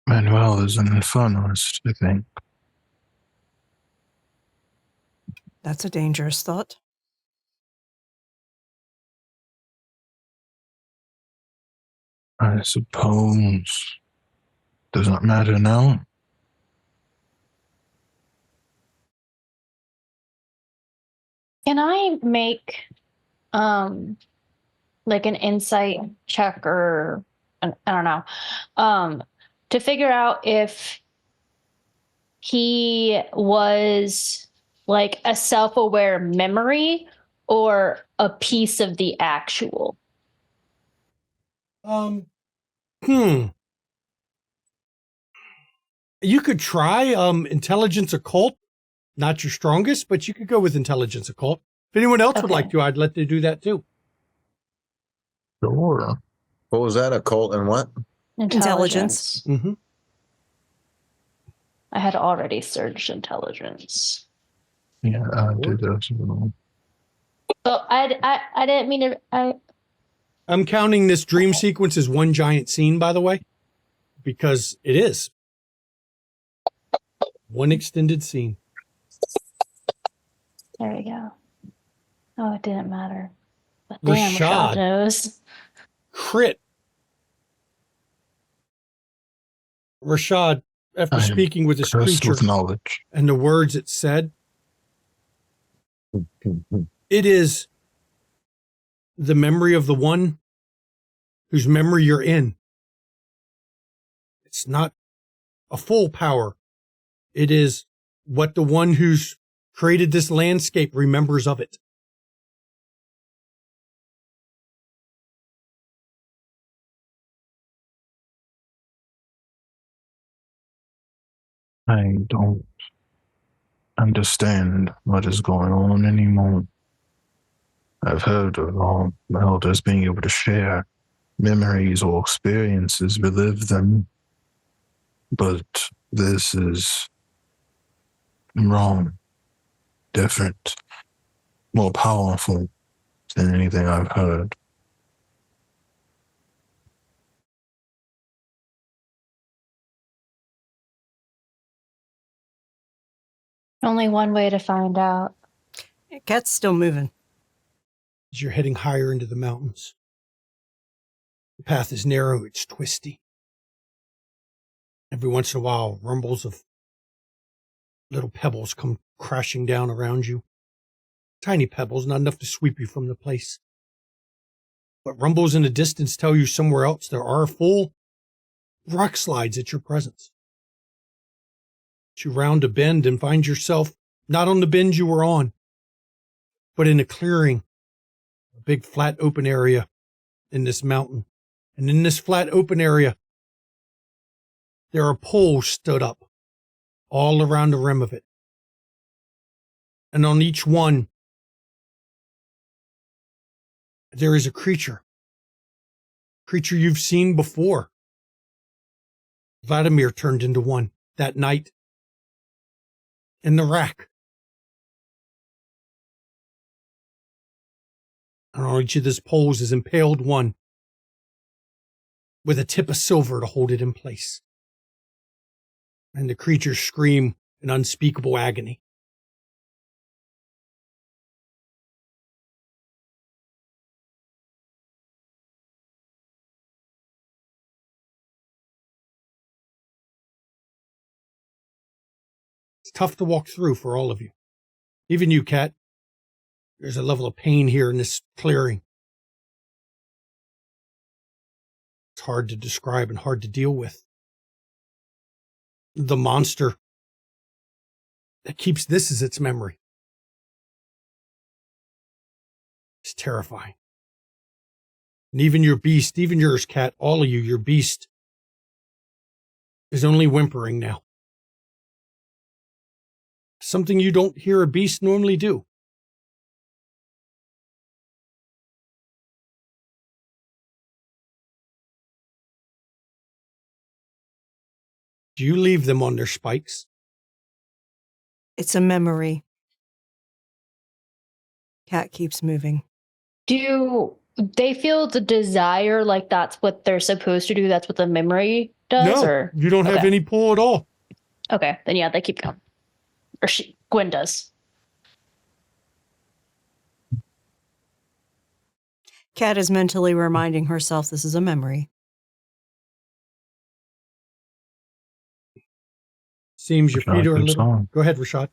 Manuel is an infernalist, I think. That's a dangerous thought. I suppose. Does not matter now. Can I make like an insight check or I don't know, to figure out if he was like a self-aware memory or a piece of the actual? You could try intelligence occult. Not your strongest, but you could go with intelligence occult. If anyone else would like to, I'd let you do that too. Sure. What was that? Occult and what? Intelligence. Mm-hmm. I had already searched intelligence. Yeah, I did as well. Oh, I didn't mean to. I'm counting this dream sequence as one giant scene, by the way, because it is. One extended scene. There we go. Oh, it didn't matter. But Rashad. damn, Rashad knows. Crit. Rashad, after speaking with this Cursed creature with knowledge. and the words it said, it is the memory of the one whose memory you're in. It's not a full power. It is what the one who's created this landscape remembers of it. I don't understand what is going on anymore. I've heard of all elders being able to share memories or experiences, relive them. But this is wrong, different, more powerful than anything I've heard. Only one way to find out. Cat's still moving. As you're heading higher into the mountains, the path is narrow, it's twisty. Every once in a while, rumbles of little pebbles come crashing down around you. Tiny pebbles, not enough to sweep you from the place. But rumbles in the distance tell you somewhere else there are full rock slides at your presence. You round a bend and find yourself not on the bend you were on, but in a clearing, a big flat open area in this mountain. And in this flat open area, there are poles stood up all around the rim of it. And on each one, there is a creature you've seen before. Vladimir turned into one that night in the rack. And on each of these poles is impaled one with a tip of silver to hold it in place. And the creatures scream in unspeakable agony. It's tough to walk through for all of you. Even you, Kat. There's a level of pain here in this clearing. It's hard to describe and hard to deal with. The monster that keeps this as its memory is terrifying. And even your beast, even yours, Kat, all of you, your beast is only whimpering now. Something you don't hear a beast normally do. Do you leave them on their spikes? It's a memory. Cat keeps moving. Do they feel the desire like that's what they're supposed to do? That's what the memory does? No, or you don't have Okay. any pull at all. Okay, then yeah, they keep going. Or Gwen does. Cat is mentally reminding herself this is a memory. Seems your Rashad feet are a keeps little... going. Go ahead, Rashad.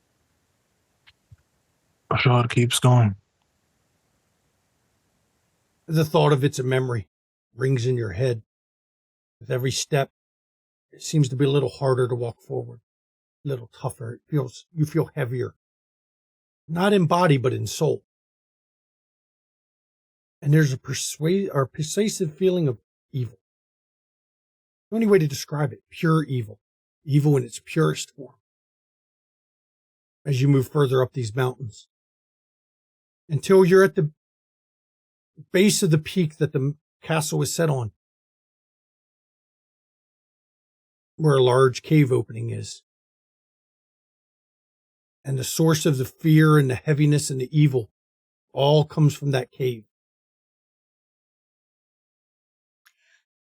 Rashad keeps going. The thought of it's a memory rings in your head. With every step, it seems to be a little harder to walk forward, a little tougher. You feel heavier, not in body, but in soul. And there's a pervasive feeling of evil. The only way to describe it, pure evil. Evil in its purest form. As you move further up these mountains. Until you're at the base of the peak that the castle is set on. Where a large cave opening is. And the source of the fear and the heaviness and the evil all comes from that cave.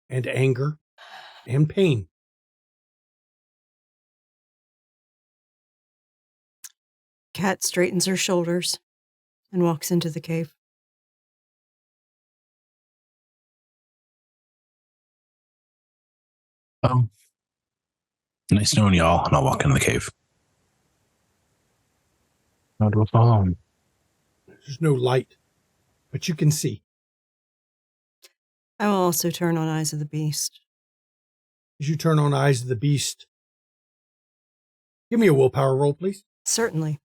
And anger and pain. Cat straightens her shoulders and walks into the cave. Nice knowing y'all, and I'll walk into the cave. How do I follow him? There's no light, but you can see. I will also turn on Eyes of the Beast. As you turn on Eyes of the Beast, give me a willpower roll, please. Certainly.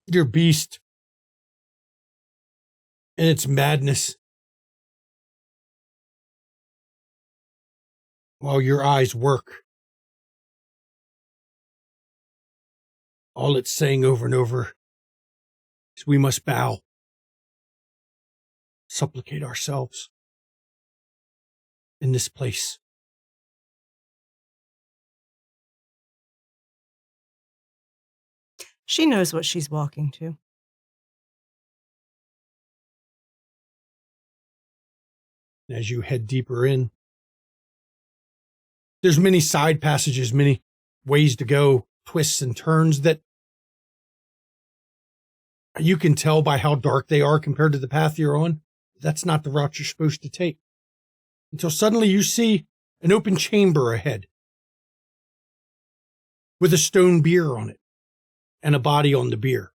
Your beast and its madness while your eyes work. All it's saying over and over is we must bow, supplicate ourselves in this place. She knows what she's walking to. As you head deeper in, there's many side passages, many ways to go, twists and turns that you can tell by how dark they are compared to the path you're on. That's not the route you're supposed to take. Until suddenly you see an open chamber ahead with a stone bier on it and a body on the bier.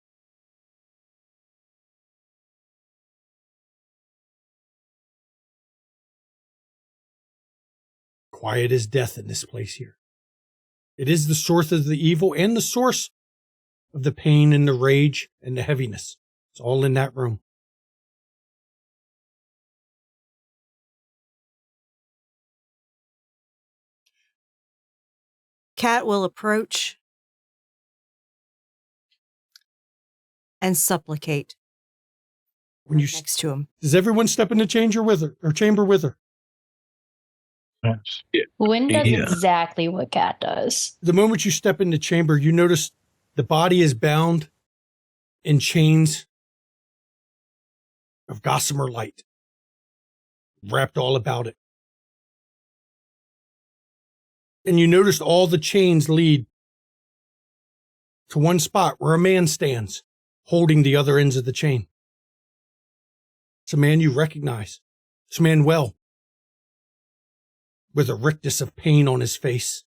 Quiet as death in this place here. It is the source of the evil and the source of the pain and the rage and the heaviness. It's all in that room. Kat will approach and supplicate When you next to him. Does everyone step in the chamber with her? Yes. Wynn does Yeah. exactly what Kat does. The moment you step in the chamber, you notice the body is bound in chains of gossamer light, wrapped all about it. And you notice all the chains lead to one spot where a man stands, holding the other ends of the chain. It's a man you recognize. It's Manuel, with a rictus of pain on his face.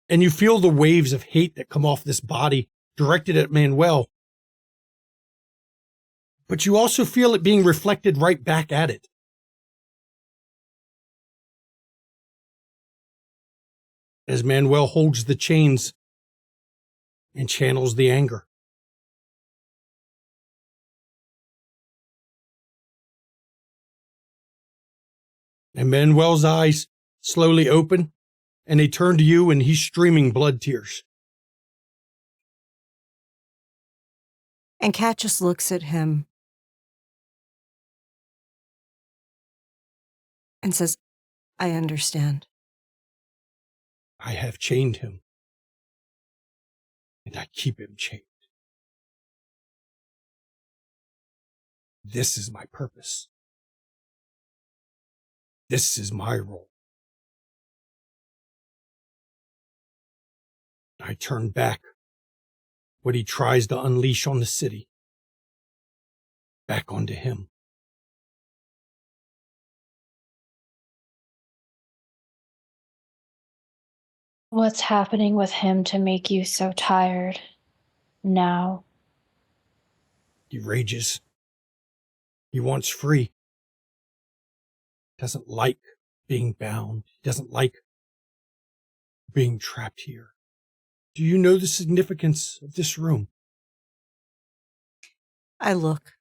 And you feel the waves of hate that come off this body directed at Manuel. But you also feel it being reflected right back at it. As Manuel holds the chains and channels the anger. And Manuel's eyes slowly open, and they turn to you, and he's streaming blood tears. And Kat just looks at him and says, I understand. I have chained him, and I keep him chained. This is my purpose. This is my role. I turn back what he tries to unleash on the city, back onto him. What's happening with him to make you so tired now? He rages. He wants free. Doesn't like being bound. He doesn't like being trapped here. Do you know the significance of this room? I look.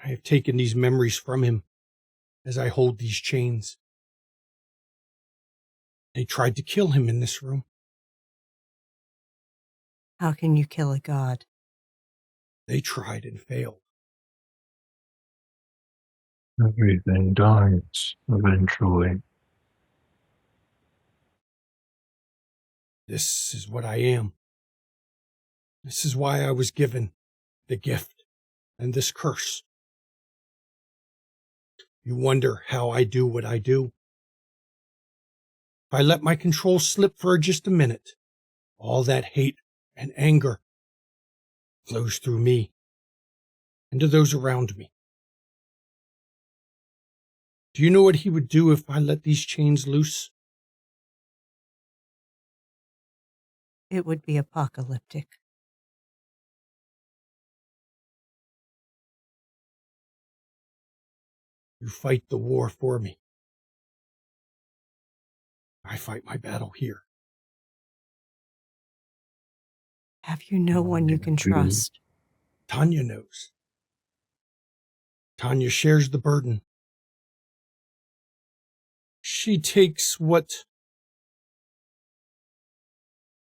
I have taken these memories from him as I hold these chains. They tried to kill him in this room. How can you kill a god? They tried and failed. Everything dies eventually. This is what I am. This is why I was given the gift and this curse. You wonder how I do what I do. If I let my control slip for just a minute, all that hate and anger flows through me and to those around me. Do you know what he would do if I let these chains loose? It would be apocalyptic. You fight the war for me. I fight my battle here. Have you no one you can trust? Tanya knows. Tanya shares the burden. She takes what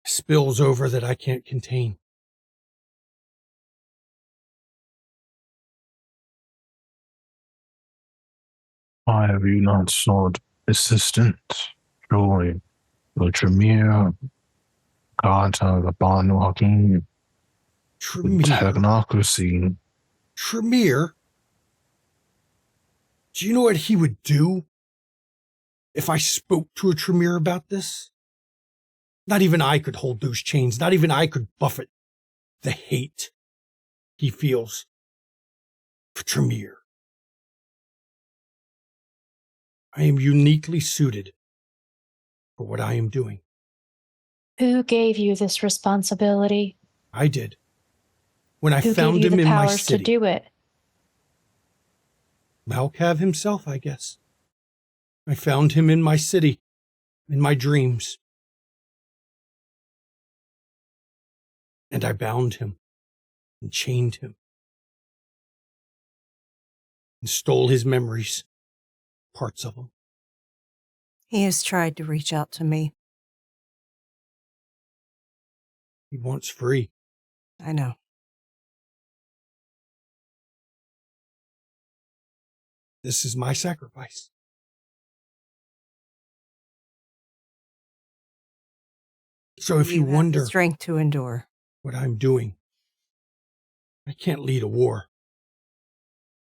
spills over that I can't contain. Why have you not sought assistance? Surely the Tremere, Carter, the Barn Walking, Tremere. technocracy. Tremere? Do you know what he would do if I spoke to a Tremere about this? Not even I could hold those chains. Not even I could buffet the hate he feels for Tremere. I am uniquely suited for what I am doing. Who gave you this responsibility? I did. When I Who found gave you him the in my powers to city. do it? Malkav himself, I guess. I found him in my city, in my dreams. And I bound him and chained him and stole his memories, parts of them. He has tried to reach out to me. He wants free. I know. This is my sacrifice. So if you have the wonder strength to endure. what I'm doing, I can't lead a war.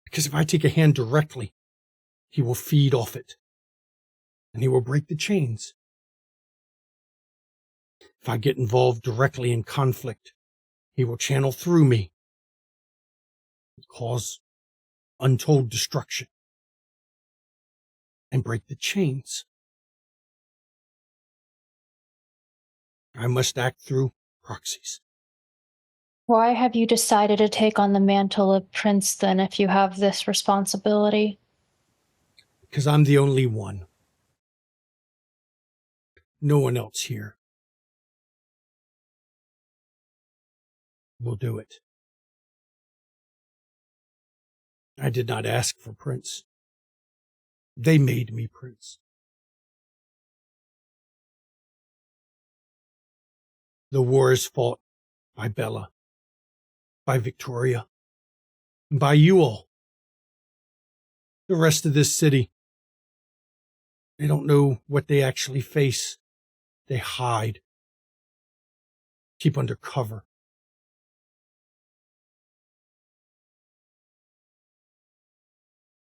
Because if I take a hand directly, he will feed off it. And he will break the chains. If I get involved directly in conflict, he will channel through me and cause untold destruction and break the chains. I must act through proxies. Why have you decided to take on the mantle of Prince then if you have this responsibility? Because I'm the only one. No one else here will do it. I did not ask for Prince. They made me Prince. The war is fought by Bella, by Victoria, and by you all. The rest of this city, they don't know what they actually face. They hide, keep under cover.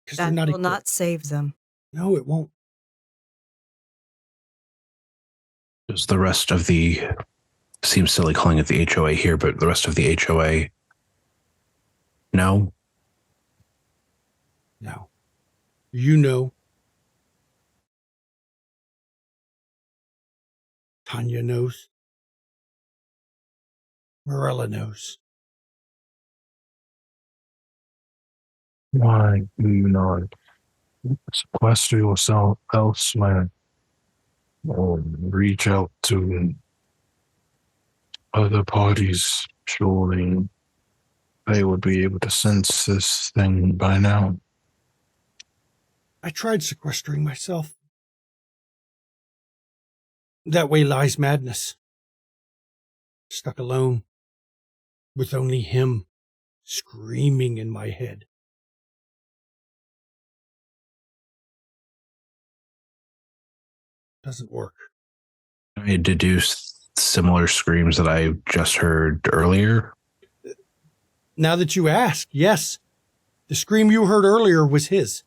Because they're That not will equipped. not save them. No, it won't. Does the rest of the, seems silly calling it the HOA here, but the rest of the HOA know? No. You know. Tanya knows. Morella knows. Why do you not sequester yourself elsewhere or reach out to other parties? Surely they would be able to sense this thing by now. I tried sequestering myself. That way lies madness. Stuck alone, with only him screaming in my head. Doesn't work. I deduce similar screams that I just heard earlier. Now that you ask, yes. The scream you heard earlier was his.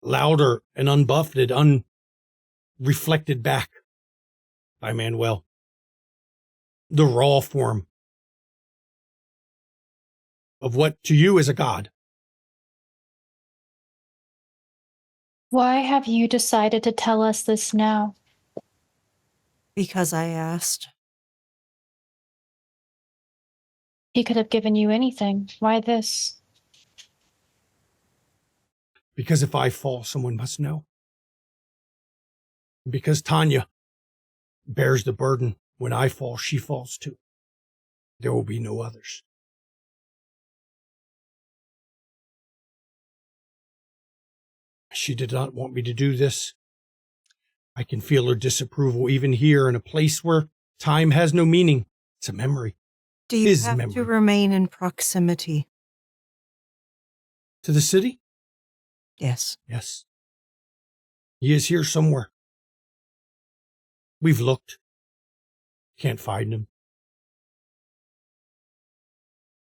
Louder and unbuffeted, unreflected back by Manuel. The raw form of what to you is a god. Why have you decided to tell us this now? Because I asked. He could have given you anything. Why this? Because if I fall, someone must know. Because Tanya bears the burden. When I fall, she falls too. There will be no others. She did not want me to do this. I can feel her disapproval even here in a place where time has no meaning. It's a memory. Do you His have memory. to remain in proximity? To the city? Yes. Yes. He is here somewhere. We've looked. Can't find him.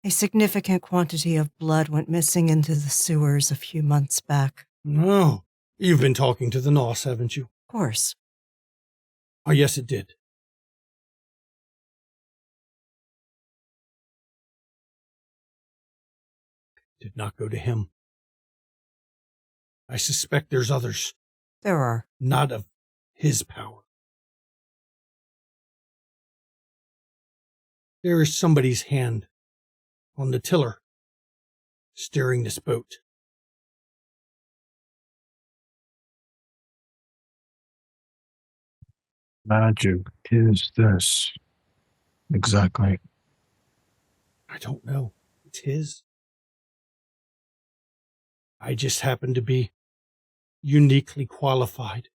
A significant quantity of blood went missing into the sewers a few months back. No. You've been talking to the Nos, haven't you? Of course. Oh, yes, it did. Did not go to him. I suspect there's others, There are. not of his power. There is somebody's hand on the tiller, steering this boat. Magic is this? Exactly. I don't know. It's his. I just happen to be uniquely qualified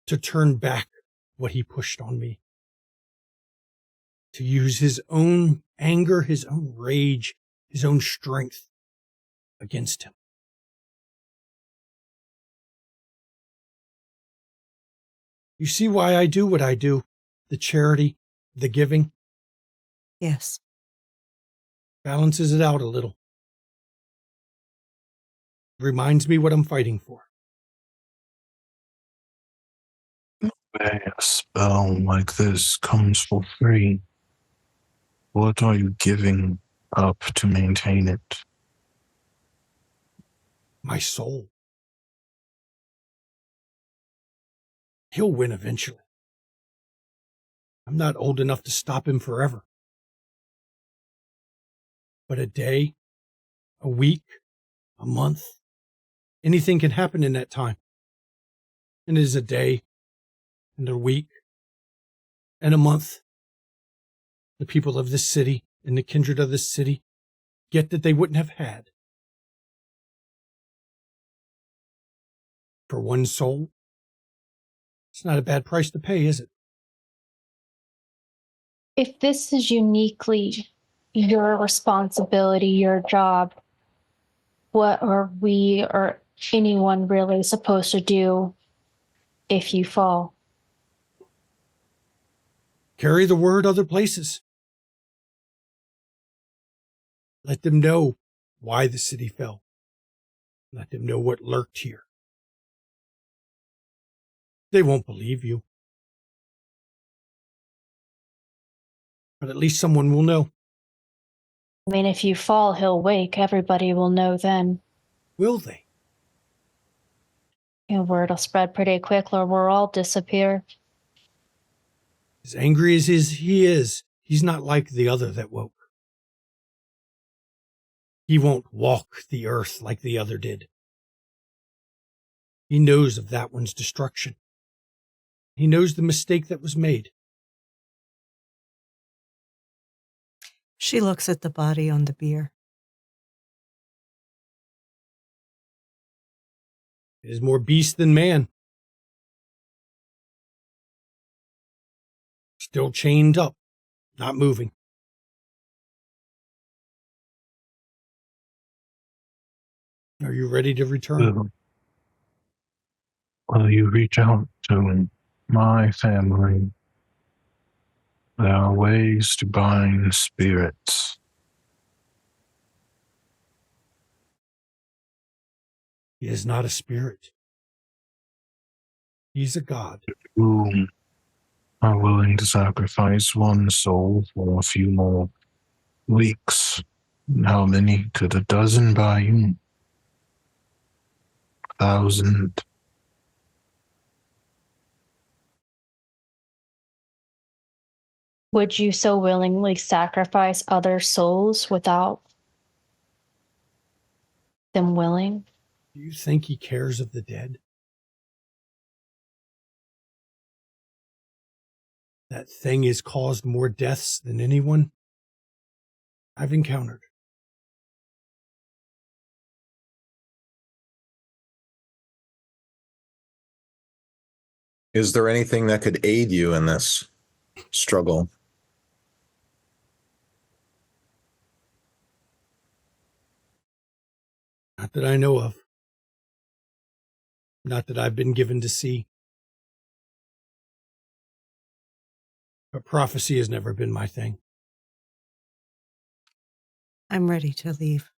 to turn back what he pushed on me. To use his own anger, his own rage, his own strength against him. You see why I do what I do? The charity, the giving, Yes. balances it out a little. Reminds me what I'm fighting for. A spell like this comes for free. What are you giving up to maintain it? My soul. He'll win eventually. I'm not old enough to stop him forever. But a day, a week, a month, anything can happen in that time. And it is a day, and a week, and a month. The people of this city and the kindred of this city get that they wouldn't have had. For one soul, it's not a bad price to pay, is it? If this is uniquely your responsibility, your job, what are we or anyone really supposed to do if you fall? Carry the word other places. Let them know why the city fell. Let them know what lurked here. They won't believe you. But at least someone will know. I mean, if you fall, he'll wake. Everybody will know then. Will they? And word will spread pretty quick, or we'll all disappear. As angry as he is, he's not like the other that woke. He won't walk the earth like the other did. He knows of that one's destruction. He knows the mistake that was made. She looks at the body on the bier. It is more beast than man. Still chained up, not moving. Are you ready to return? Will you reach out to my family? There are ways to bind spirits. He is not a spirit. He's a god. Who are willing to sacrifice one soul for a few more weeks? How many could a dozen buy you? 1,000? Would you so willingly sacrifice other souls without them willing? Do you think he cares of the dead? That thing has caused more deaths than anyone I've encountered. Is there anything that could aid you in this struggle? Not that I know of. Not that I've been given to see. But prophecy has never been my thing. I'm ready to leave.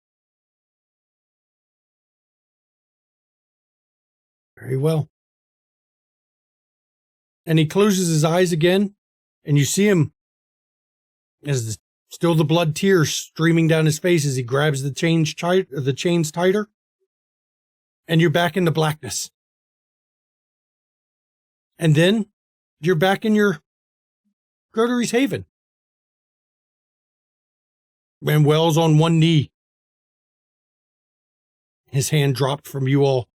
Very well. And he closes his eyes again, and you see him as still the blood tears streaming down his face as he grabs the chains tighter, and you're back in the blackness. And then you're back in your Coterie's Haven. Manuel's on one knee. His hand dropped from you all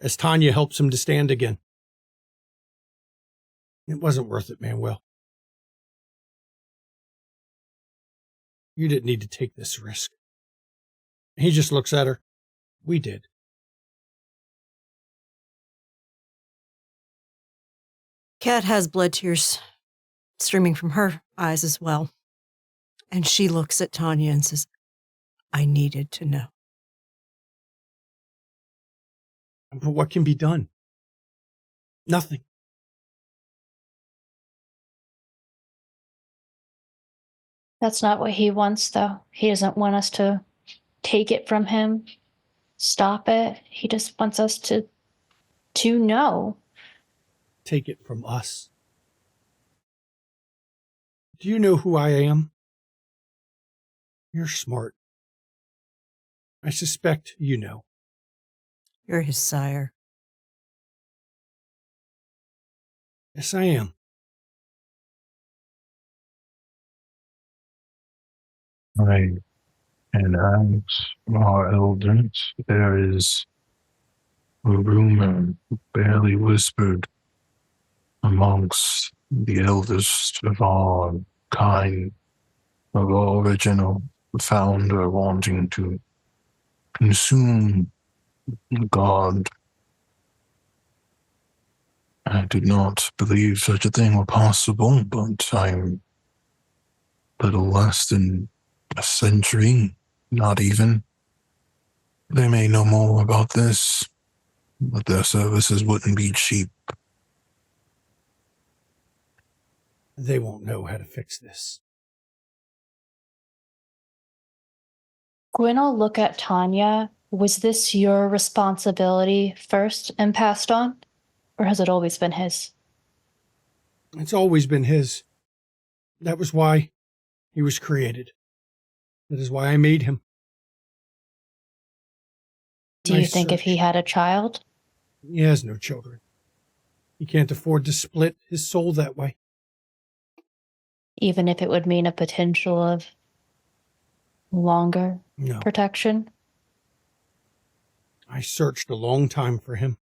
as Tanya helps him to stand again. It wasn't worth it, Manuel. You didn't need to take this risk. He just looks at her. We did. Kat has blood tears streaming from her eyes as well. And she looks at Tanya and says, I needed to know. But what can be done? Nothing. That's not what he wants, though. He doesn't want us to take it from him, stop it. He just wants us to know. Take it from us. Do you know who I am? You're smart. I suspect you know. You're his sire. Yes, I am. Right. And as our elders, there is a rumor barely whispered amongst the eldest of our kind, of our original founder wanting to consume God. I did not believe such a thing were possible, but I'm little less than a century, not even. They may know more about this, but their services wouldn't be cheap. They won't know how to fix this. Gwyn will look at Tanya. Was this your responsibility first and passed on? Or has it always been his? It's always been his. That was why he was created. That is why I made him. Do you think if he had a child? He has no children. He can't afford to split his soul that way. Even if it would mean a potential of longer protection? I searched a long time for him.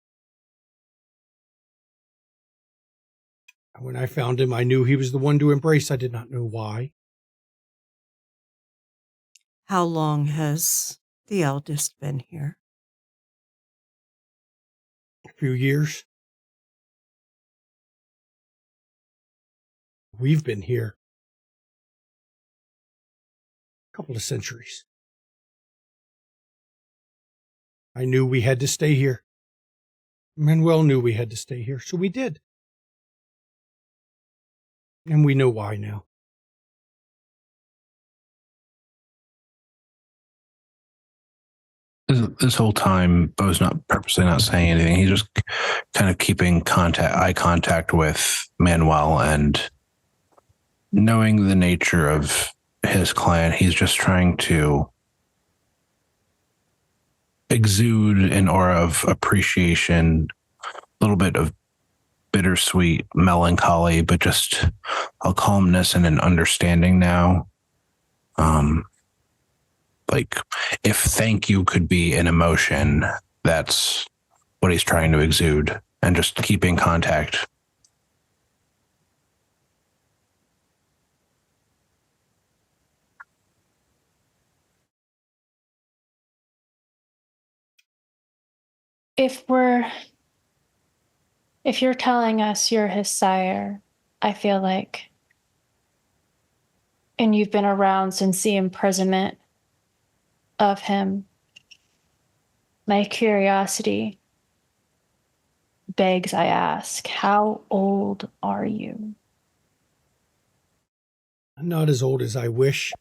When I found him, I knew he was the one to embrace. I did not know why. How long has the eldest been here? A few years. We've been here a couple of centuries. I knew we had to stay here. Manuel knew we had to stay here, so we did. And we know why now. This whole time, Bo's not purposely not saying anything. He's just kind of keeping eye contact with Manuel, and knowing the nature of his clan, he's just trying to exude an aura of appreciation, a little bit of bittersweet melancholy, but just a calmness and an understanding now. Like if thank you could be an emotion, that's what he's trying to exude, and just keeping contact. If we're If you're telling us you're his sire, I feel like, and you've been around since the imprisonment of him, my curiosity begs I ask, how old are you? I'm not as old as I wish,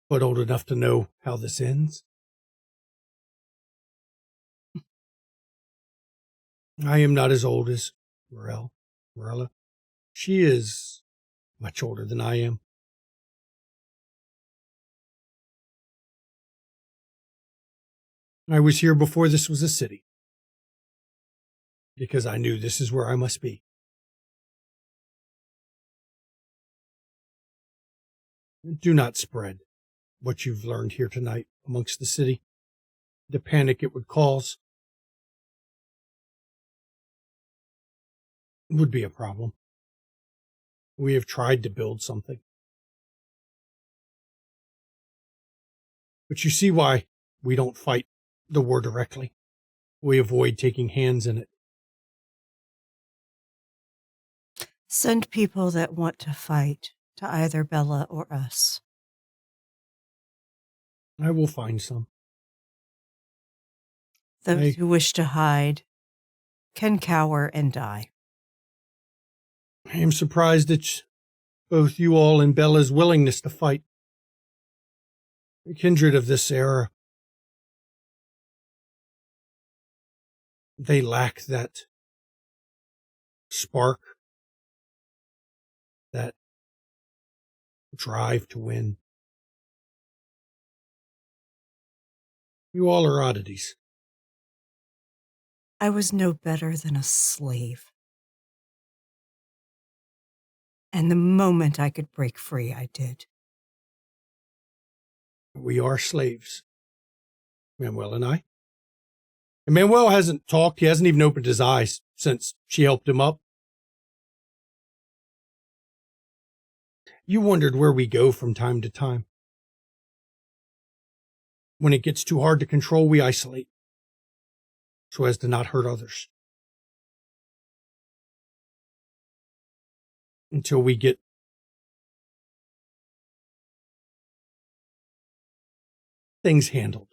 but old enough to know how this ends. I am not as old as Morella. She is much older than I am. I was here before this was a city, because I knew this is where I must be. Do not spread what you've learned here tonight amongst the city. The panic it would cause would be a problem. We have tried to build something. But you see why we don't fight the war directly. We avoid taking hands in it. Send people that want to fight to either Bella or us. I will find some. Those who wish to hide can cower and die. I am surprised at both you all and Bella's willingness to fight. The kindred of this era, they lack that spark, that drive to win. You all are oddities. I was no better than a slave. And the moment I could break free, I did. We are slaves, Manuel and I. And Manuel hasn't talked. He hasn't even opened his eyes since she helped him up. You wondered where we go from time to time. When it gets too hard to control, we isolate so as to not hurt others. Until we get things handled.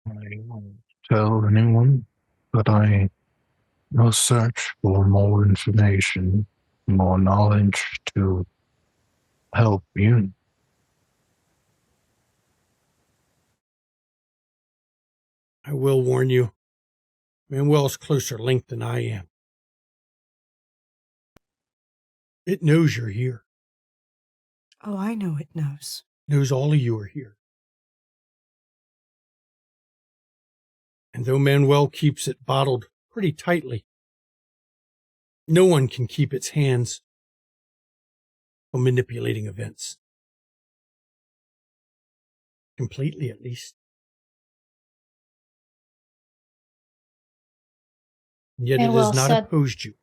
I won't tell anyone, but I will search for more information, more knowledge to help you. I will warn you, Manuel's closer linked than I am. It knows you're here. Oh, I know it knows. Knows all of you are here. And though Manuel keeps it bottled pretty tightly, no one can keep its hands from manipulating events. Completely, at least. And yet it has not opposed you.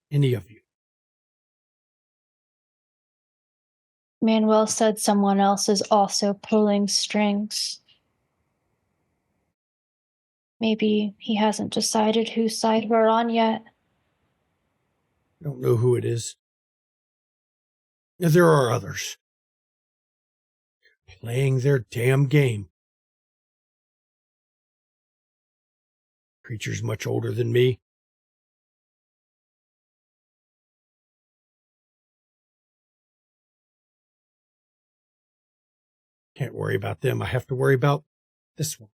Any of you. Manuel said someone else is also pulling strings. Maybe he hasn't decided whose side we're on yet. I don't know who it is. There are others. Playing their damn game. Creatures much older than me. Can't worry about them. I have to worry about this one.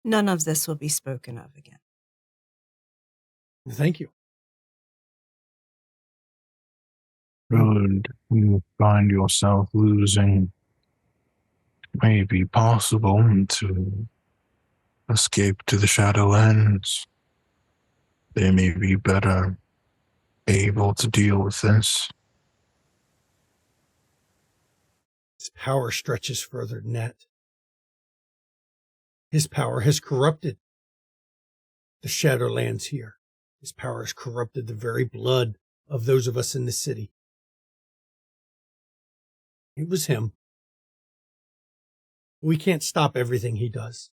None of this will be spoken of again. Thank you. Should you find yourself losing, it may be possible to escape to the Shadowlands. They may be better able to deal with this. His power stretches further than that. His power has corrupted the Shadowlands here. His power has corrupted the very blood of those of us in the city. It was him. We can't stop everything he does.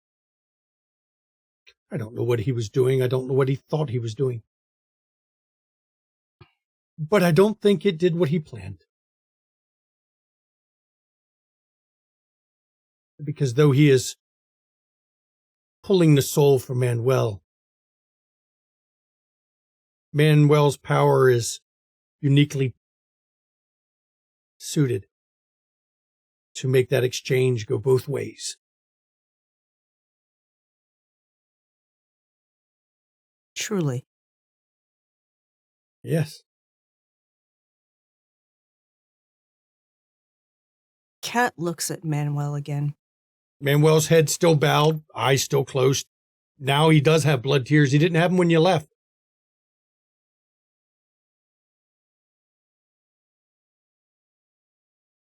I don't know what he was doing. I don't know what he thought he was doing. But I don't think it did what he planned. Because though he is pulling the soul from Manuel, Manuel's power is uniquely suited to make that exchange go both ways. Truly. Yes. Kat looks at Manuel again. Manuel's head still bowed, eyes still closed. Now he does have blood tears. He didn't have them when you left.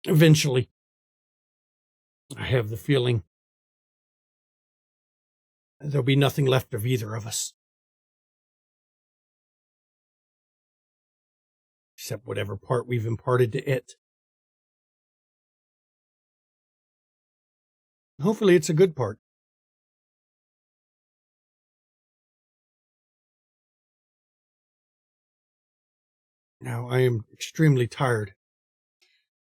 Eventually, I have the feeling there'll be nothing left of either of us. Except whatever part we've imparted to it. Hopefully it's a good part. Now, I am extremely tired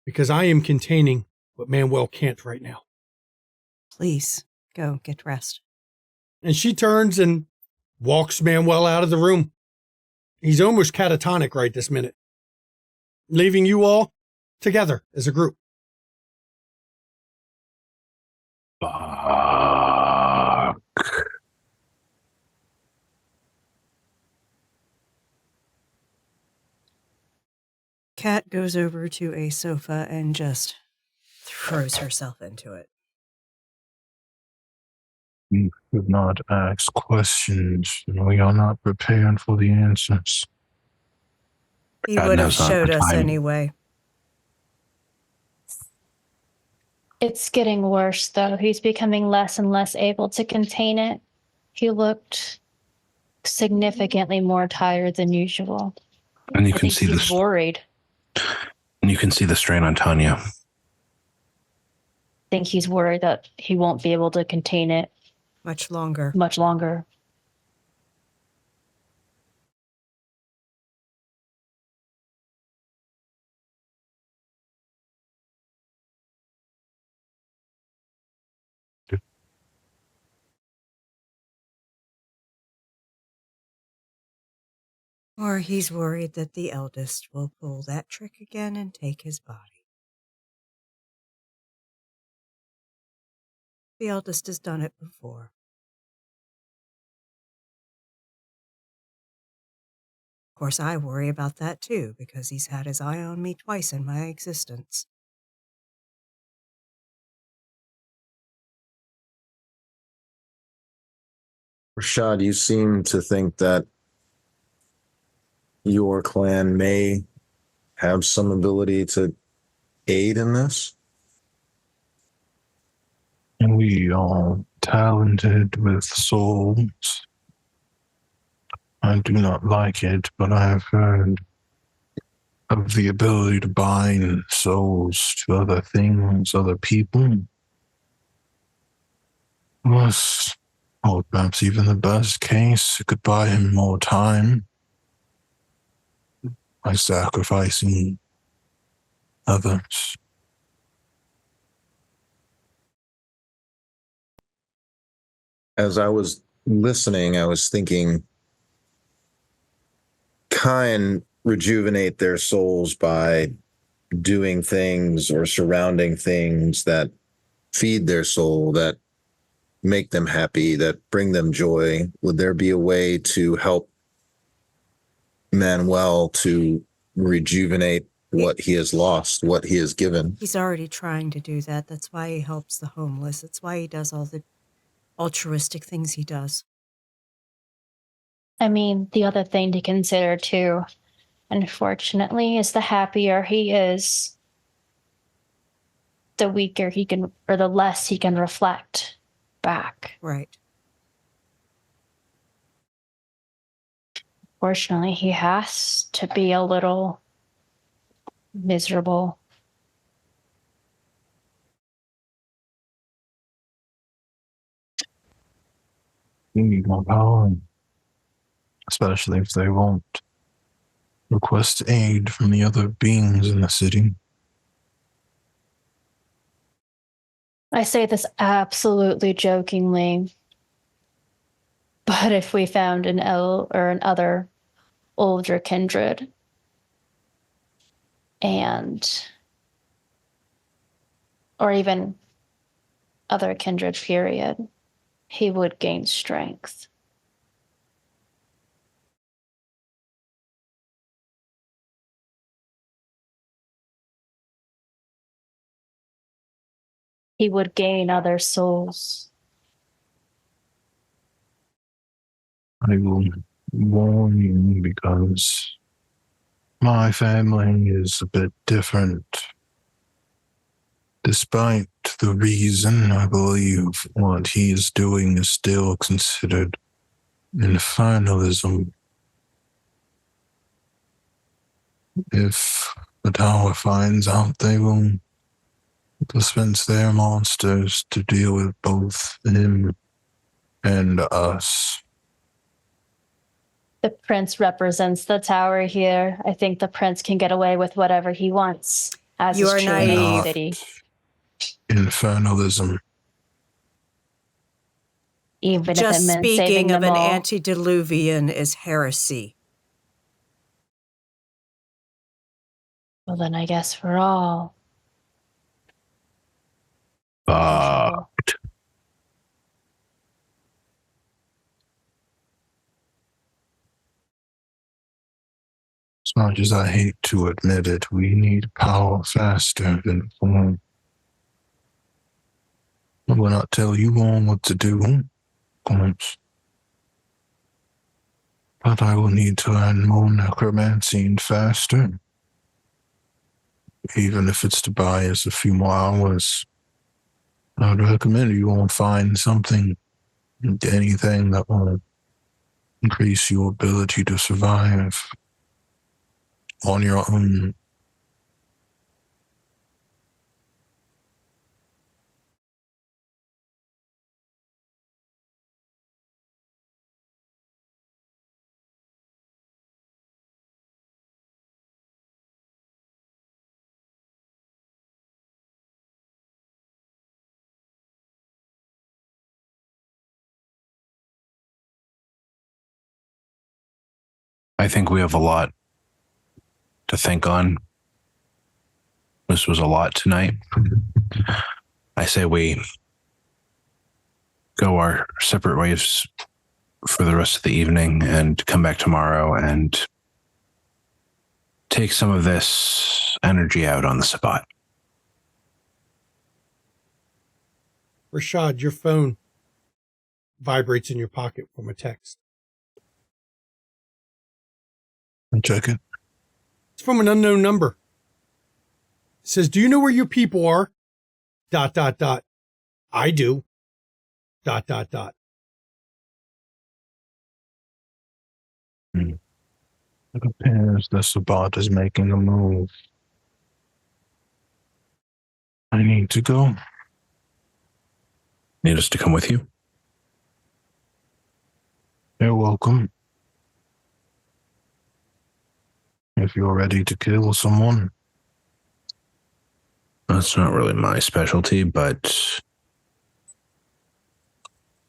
because I am containing what Manuel can't right now. Please, go get rest. And she turns and walks Manuel out of the room. He's almost catatonic right this minute, leaving you all together as a group. Fuck. Kat goes over to a sofa and just throws herself into it. We could not ask questions. We are not prepared for the answers. He God would have knows not showed the us time. anyway. It's getting worse, though. He's becoming less and less able to contain it. He looked significantly more tired than usual. And you I can think see he's this. worried. And you can see the strain on Tanya. I think he's worried that he won't be able to contain it Much longer. much longer. Or he's worried that the eldest will pull that trick again and take his body. The eldest has done it before. Of course, I worry about that too, because he's had his eye on me twice in my existence. Rashad, you seem to think that your clan may have some ability to aid in this. And we are talented with souls. I do not like it, but I have heard of the ability to bind souls to other things, other people. Plus, or perhaps even the best case, it could buy him more time by sacrificing others. As I was listening, I was thinking, kind rejuvenate their souls by doing things or surrounding things that feed their soul, that make them happy, that bring them joy. Would there be a way to help Manuel to rejuvenate what he has lost, what he has given? He's already trying to do that. That's why he helps the homeless. That's why he does all the altruistic things he does. I mean, the other thing to consider too, unfortunately, is the happier he is, the weaker he can, or the less he can reflect back. Right. Unfortunately, he has to be a little miserable. We need more power, especially if they won't request aid from the other beings in the city. I say this absolutely jokingly, but if we found an other older kindred or even other kindred period, he would gain strength. He would gain other souls. I will warn you because my family is a bit different. Despite the reason, I believe what he is doing is still considered infernalism. If the tower finds out, they will dispense their monsters to deal with both him and us. The prince represents the tower here. I think the prince can get away with whatever he wants, as You is are true in the naive. city. Infernalism. Even Just if it meant saving speaking of them an all. antediluvian is heresy. Well, then I guess we're all. As much as I hate to admit it, we need power faster than form. I will not tell you all what to do, of course. But I will need to learn more necromancy and faster. Even if it's to buy us a few more hours. I would recommend you all find something, anything that will increase your ability to survive on your own. I think we have a lot to think on. This was a lot tonight. I say we go our separate ways for the rest of the evening and come back tomorrow and take some of this energy out on the spot. Rashad, your phone vibrates in your pocket from a text. Check it. It's from an unknown number. It says, "Do you know where your people are? ... I do. ... It appears the Sabbat is making a move. I need to go. Need us to come with you? You're welcome. If you're ready to kill someone. That's not really my specialty, but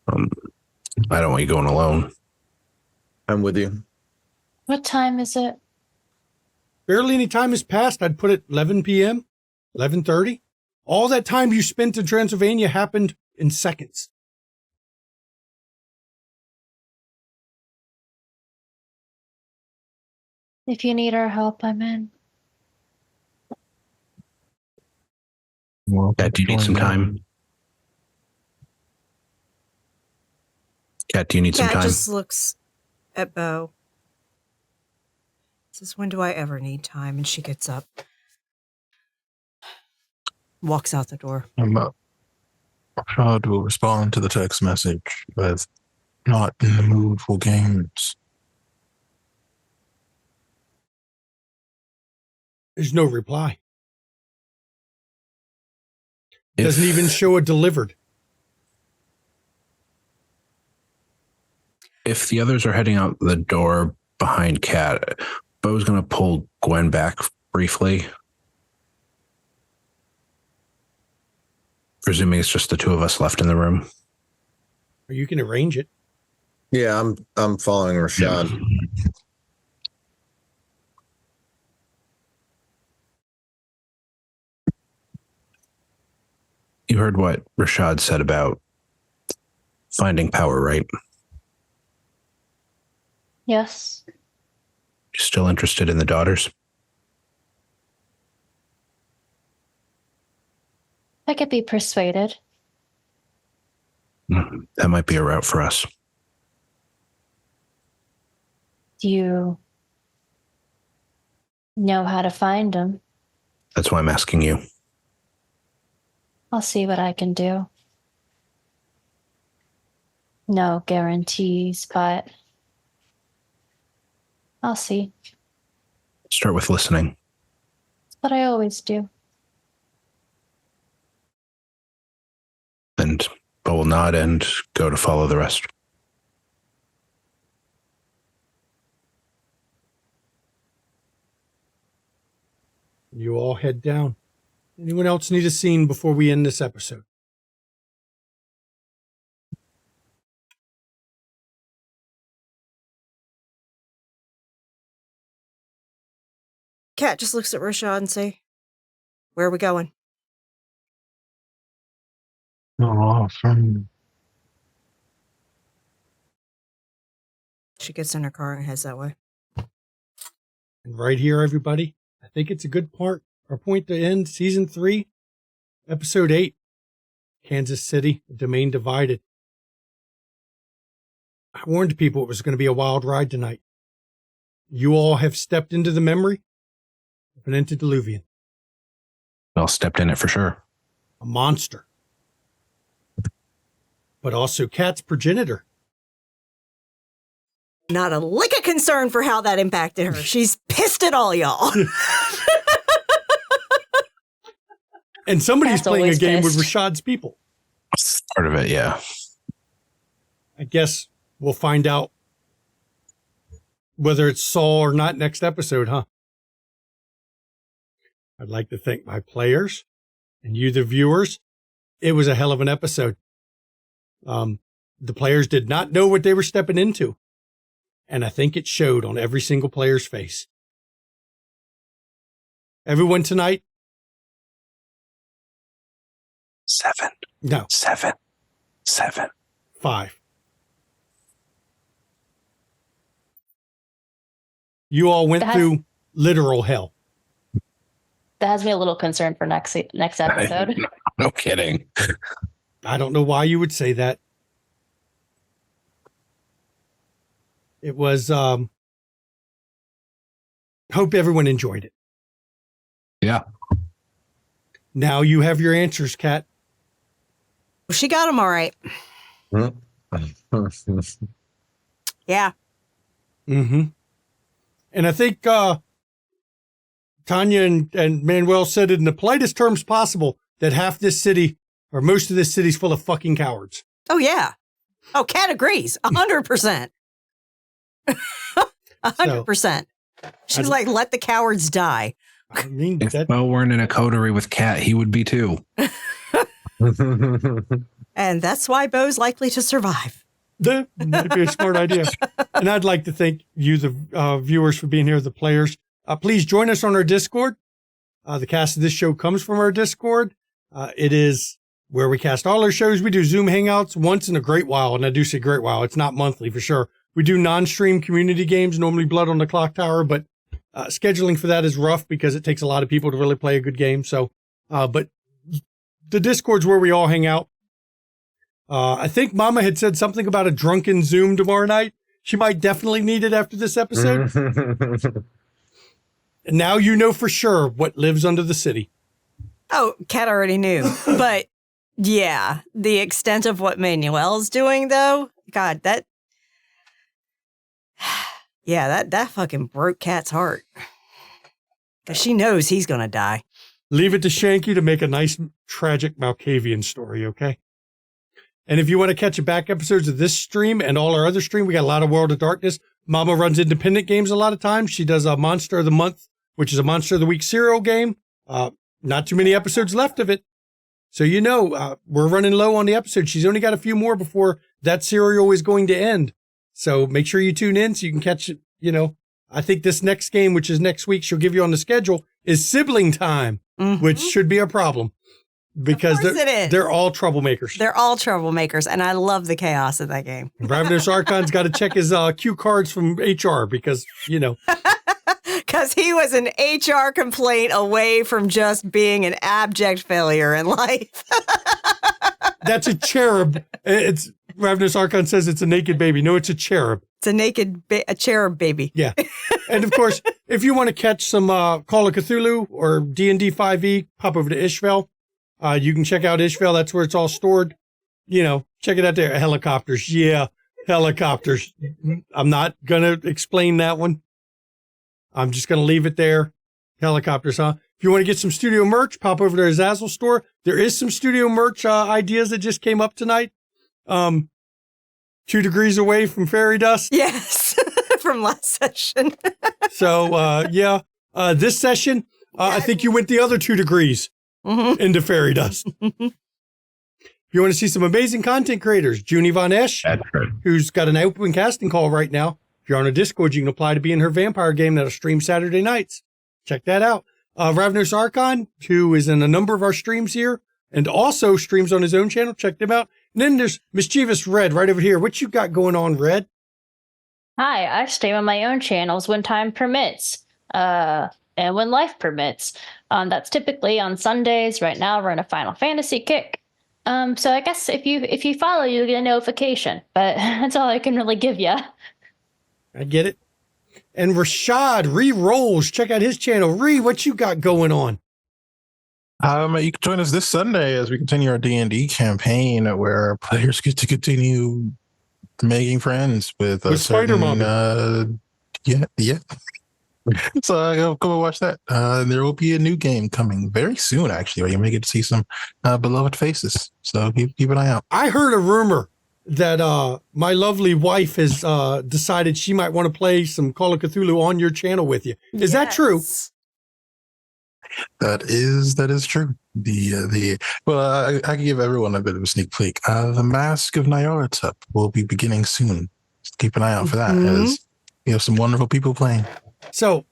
I don't want you going alone. I'm with you. What time is it? Barely any time has passed. I'd put it 11 p.m., 11:30. All that time you spent in Transylvania happened in seconds. If you need our help, I'm in. Welcome Cat, do you need some time? Cat, do you need some Cat time? just looks at Bo. Says, "When do I ever need time?" And she gets up. Walks out the door. Rashad will respond to the text message with not in the mood for games. There's no reply. Doesn't even show a delivered. If the others are heading out the door behind Kat, Bo's going to pull Gwen back briefly. Presuming it's just the two of us left in the room. Or you can arrange it. Yeah, I'm following Rashad. Yeah. You heard what Rashad said about finding power, right? Yes. You still interested in the daughters? I could be persuaded. That might be a route for us. Do you know how to find them? That's why I'm asking you. I'll see what I can do. No guarantees, but I'll see. Start with listening. It's what I always do. And Bo will nod and go to follow the rest. You all head down. Anyone else need a scene before we end this episode? Kat just looks at Rashad and say, "Where are we going?" From She gets in her car and heads that way. And right here, everybody, I think it's a good point to end season 3, episode 8, Kansas City, Domain Divided. I warned people it was going to be a wild ride tonight. You all have stepped into the memory of an antediluvian. Well, stepped in it for sure. A monster. But also Kat's progenitor. Not a lick of concern for how that impacted her. She's pissed at all y'all. And somebody's Kat's playing a always game with pissed. Rashad's people. Part of it, yeah. I guess we'll find out whether it's Saul or not next episode, huh? I'd like to thank my players and you, the viewers. It was a hell of an episode. The players did not know what they were stepping into. And I think it showed on every single player's face. Everyone tonight? 7. No, 7. 5. You all went through literal hell. That has me a little concerned for next episode. No kidding. I don't know why you would say that. It was, hope everyone enjoyed it. Yeah. Now you have your answers, Kat. She got him all right. Yeah. Mm-hmm. And I think Tanya and Manuel said it in the politest terms possible that half this city, or most of this city's full of fucking cowards. Oh, yeah. Oh, Kat agrees. 100%. 100%. She's like, let the cowards die. I mean, If that, Bo weren't in a coterie with Kat, he would be too. And that's why Bo's likely to survive. that might be a smart idea. And I'd like to thank you, the viewers, for being here, the players. Please join us on our Discord. The cast of this show comes from our Discord. It is where we cast all our shows. We do Zoom Hangouts once in a great while, and I do say great while. It's not monthly for sure. We do non-stream community games, normally Blood on the Clock Tower, but scheduling for that is rough because it takes a lot of people to really play a good game. So, but the Discord's where we all hang out. I think Mama had said something about a drunken Zoom tomorrow night. She might definitely need it after this episode. And now you know for sure what lives under the city. Oh, Kat already knew. But yeah, the extent of what Manuel's doing, though, God, that fucking broke Kat's heart. Because she knows he's going to die. Leave it to Shanky to make a nice, tragic Malkavian story, okay? And if you want to catch the back episodes of this stream and all our other stream, we got a lot of World of Darkness. Mama runs independent games a lot of times. She does a Monster of the Month, which is a Monster of the Week serial game. Not too many episodes left of it. So, we're running low on the episodes. She's only got a few more before that serial is going to end. So make sure you tune in so you can catch it. I think this next game, which is next week, she'll give you on the schedule, is Sibling Time, which should be a problem. Because they're all troublemakers. They're all troublemakers, and I love the chaos of that game. Ravenous Archon's got to check his cue cards from HR because, Because he was an HR complaint away from just being an abject failure in life. That's a cherub. It's Ravenous Archon says it's a naked baby. No, it's a cherub. It's a cherub baby. Yeah. And, of course, if you want to catch some Call of Cthulhu or D&D 5e, pop over to Ishvel. You can check out Ishvel. That's where it's all stored. Check it out there. Helicopters. Yeah, helicopters. I'm not going to explain that one. I'm just going to leave it there. Helicopters, huh? If you want to get some studio merch, pop over to our Zazzle store. There is some studio merch ideas that just came up tonight. 2 degrees away from fairy dust. Yes, from last session. So, this session, I think you went the other 2 degrees. Into fairy dust. If you want to see some amazing content creators, Junie Von Esch, who's got an open casting call right now. If you're on a Discord, you can apply to be in her vampire game that'll stream Saturday nights. Check that out. Ravenous Archon, who is in a number of our streams here and also streams on his own channel. Check them out. And then there's Mischievous Red right over here. What you got going on, Red? Hi, I stream on my own channels when time permits. And when life permits. That's typically on Sundays. Right now, we're in a Final Fantasy kick. So I guess if you follow, you'll get a notification. But that's all I can really give you. I get it. And Rashad Re-Rolls. Check out his channel. What you got going on? You can join us this Sunday as we continue our D&D campaign where our players get to continue making friends with Spider Mama. Yeah. So go and watch that. There will be a new game coming very soon, actually, where you may get to see some beloved faces. So keep an eye out. I heard a rumor that my lovely wife has decided she might want to play some Call of Cthulhu on your channel with you. Is that true? That is true. I can give everyone a bit of a sneak peek. The Mask of Nyarlathotep will be beginning soon. Just keep an eye out for that. As some wonderful people playing. So,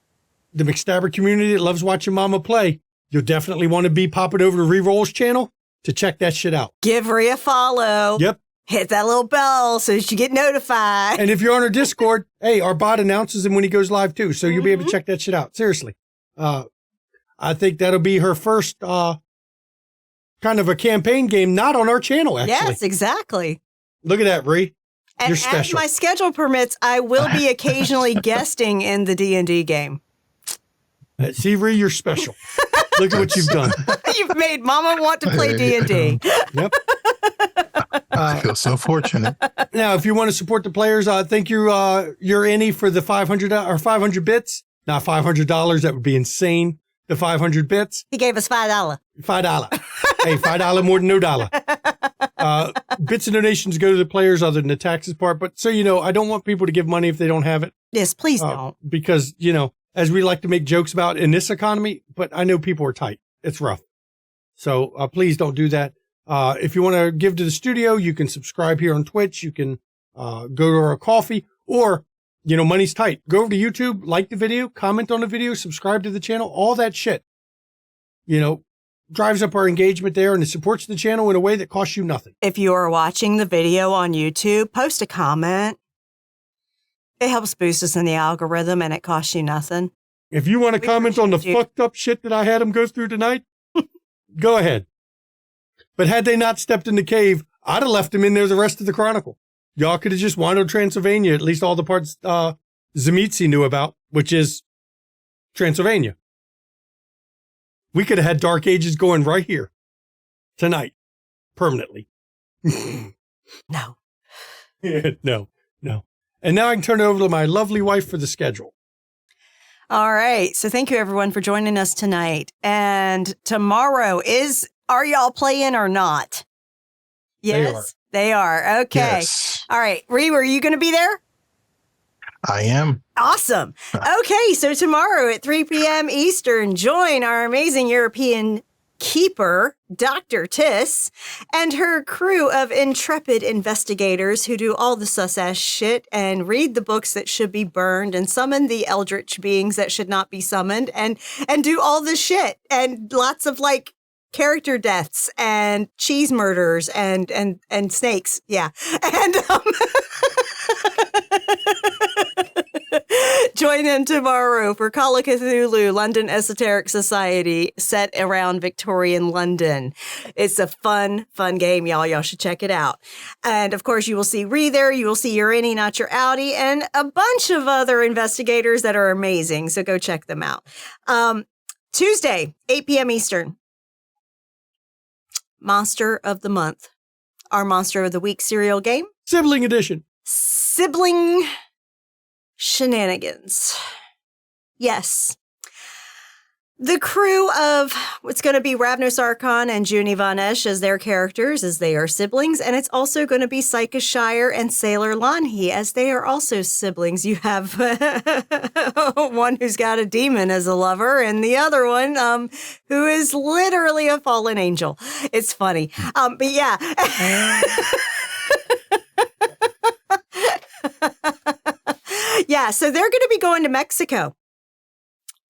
the McStabber community that loves watching Mama play, you'll definitely want to be popping over to Reroll's channel to check that shit out. Give Rhea a follow. Yep. Hit that little bell so that you get notified. And if you're on our Discord, hey, our bot announces him when he goes live too, so you'll be able to check that shit out. Seriously. I think that'll be her first kind of a campaign game, not on our channel, actually. Yes, exactly. Look at that, Rhea. And You're special. as my schedule permits, I will be occasionally guesting in the D&D game. See, Rhea, you're special. Look at what you've done. You've made Mama want to play D&D. Yep. I feel so fortunate. Now, if you want to support the players, thank you. You're any for the 500 or 500 bits. Not $500. That would be insane. The 500 bits. He gave us $5. $5. Hey, $5 more than no dollar. Bits and donations go to the players other than the taxes part. But so, I don't want people to give money if they don't have it. Yes, please don't. Because, as we like to make jokes about in this economy, but I know people are tight. It's rough. So please don't do that. If you want to give to the studio, you can subscribe here on Twitch. You can go to our Ko-fi, or, money's tight. Go over to YouTube, like the video, comment on the video, subscribe to the channel, all that shit. Drives up our engagement there, and it supports the channel in a way that costs you nothing. If you are watching the video on YouTube, post a comment. It helps boost us in the algorithm, and it costs you nothing. If you want to comment on the fucked up shit that I had them go through tonight, go ahead. But had they not stepped in the cave, I'd have left them in there the rest of the Chronicle. Y'all could have just wandered Transylvania, at least all the parts Zemitzi knew about, which is Transylvania. We could have had Dark Ages going right here tonight, permanently. No. No. And now I can turn it over to my lovely wife for the schedule. All right. So thank you everyone for joining us tonight. And tomorrow are y'all playing or not? Yes, they are. Okay. Yes, All right. Reeve, are you going to be there? I am. Awesome. Okay. So tomorrow at 3 p.m. Eastern, join our amazing European keeper, Dr. Tiss, and her crew of intrepid investigators who do all the sus-ass shit and read the books that should be burned and summon the eldritch beings that should not be summoned and do all the shit and lots of like character deaths and cheese murders and snakes. Yeah. And join in tomorrow for Call of Cthulhu, London Esoteric Society, set around Victorian London. It's a fun game, y'all. Y'all should check it out. And of course, you will see Ree there. You will see Your Innie, Not Your Outie, and a bunch of other investigators that are amazing. So go check them out. Tuesday, 8 p.m. Eastern. Monster of the Month. Our Monster of the Week serial game. Sibling edition. Sibling shenanigans. Yes. The crew of what's going to be Ravnos Archon and Junie Von Esch as their characters, as they are siblings, and it's also going to be Syka Shire and Sailor Lanhi as they are also siblings. You have one who's got a demon as a lover, and the other one who is literally a fallen angel. It's funny, but yeah. Yeah, so they're going to be going to Mexico.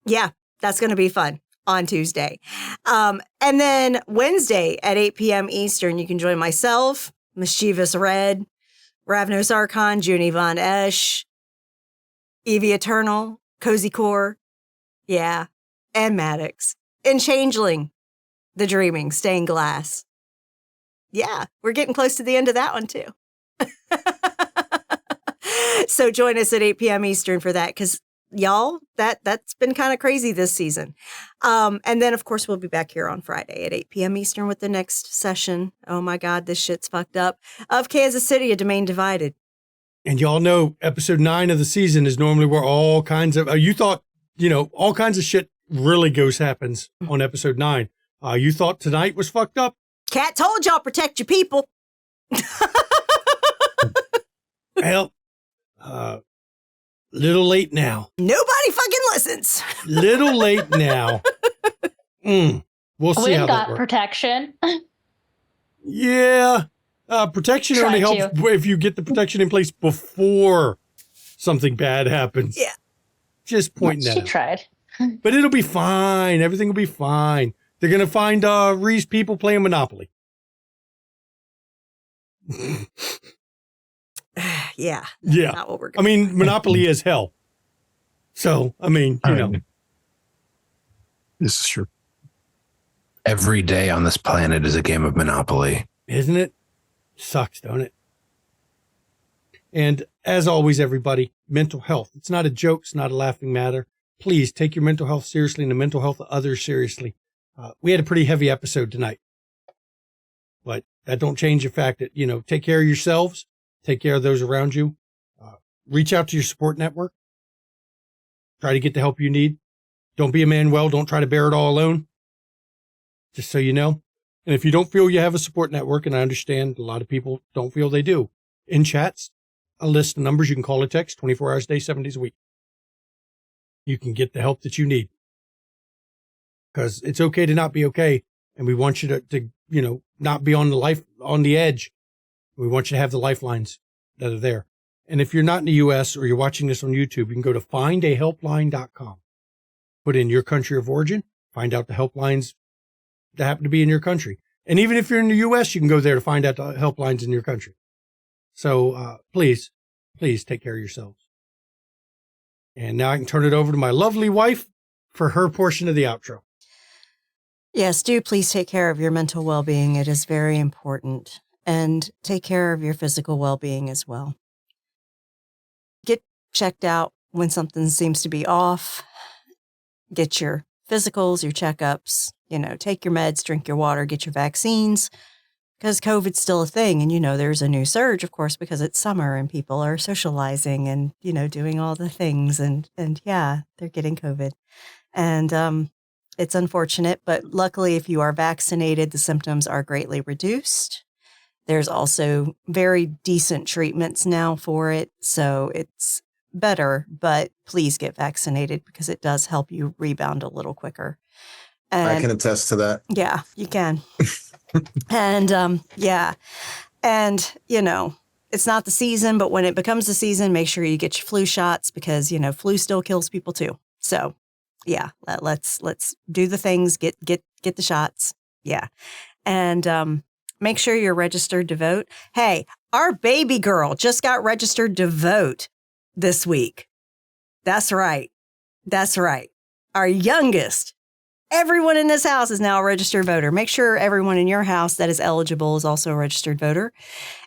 Yeah, that's going to be fun on Tuesday. And then Wednesday at 8 p.m. Eastern, you can join myself, Mischievous Red, Ravnos Archon, Junie Von Esch, Evie Eternal, Cozy Core, yeah, and Maddox, and Changeling, The Dreaming, Stained Glass. Yeah, we're getting close to the end of that one, too. So join us at 8 p.m. Eastern for that, because y'all, that's been kind of crazy this season. And then, of course, we'll be back here on Friday at 8 p.m. Eastern with the next session. Oh, my God, this shit's fucked up. Of Kansas City, A Domain Divided. And y'all know episode 9 of the season is normally where all kinds of, you thought, all kinds of shit really happens on episode 9. You thought tonight was fucked up? Cat told y'all protect your people. Well, little late now. Nobody fucking listens. Little late now. We'll see We've how that got works. protection. Yeah. Protection Try only to. helps if you get the protection in place before something bad happens. Yeah. Just pointing that She out. tried. But it'll be fine. Everything will be fine. They're going to find Ree's people playing Monopoly. Yeah. Yeah. Not what we're I mean, Monopoly is hell. So, I mean, This is true. Every day on this planet is a game of Monopoly. Isn't it? Sucks, don't it? And as always, everybody, mental health. It's not a joke. It's not a laughing matter. Please take your mental health seriously and the mental health of others seriously. We had a pretty heavy episode tonight, but that don't change the fact that, take care of yourselves, take care of those around you, reach out to your support network, try to get the help you need. Don't be a Manuel. Don't try to bear it all alone. Just so you know. And if you don't feel you have a support network, and I understand a lot of people don't feel they do, in chats, a list of numbers you can call or text 24 hours a day, 7 days a week. You can get the help that you need. Because it's okay to not be okay. And we want you to not be on the edge. We want you to have the lifelines that are there. And if you're not in the US or you're watching this on YouTube, you can go to findahelpline.com. Put in your country of origin, find out the helplines that happen to be in your country. And even if you're in the US, you can go there to find out the helplines in your country. So please take care of yourselves. And now I can turn it over to my lovely wife for her portion of the outro. Yes, do please take care of your mental well-being. It is very important. And take care of your physical well-being as well. Get checked out when something seems to be off. Get your physicals, your checkups, take your meds, drink your water, get your vaccines, because COVID's still a thing. And, there's a new surge, of course, because it's summer and people are socializing and, doing all the things. And yeah, they're getting COVID. And it's unfortunate, but luckily, if you are vaccinated, the symptoms are greatly reduced. There's also very decent treatments now for it. So it's better, but please get vaccinated because it does help you rebound a little quicker. And I can attest to that. yeah, you can. And yeah. And, it's not the season, but when it becomes the season, make sure you get your flu shots because, flu still kills people too. So yeah, let's do the things, get the shots. Yeah. And make sure you're registered to vote. Hey, our baby girl just got registered to vote this week. That's right. That's right. Our youngest. Everyone in this house is now a registered voter. Make sure everyone in your house that is eligible is also a registered voter.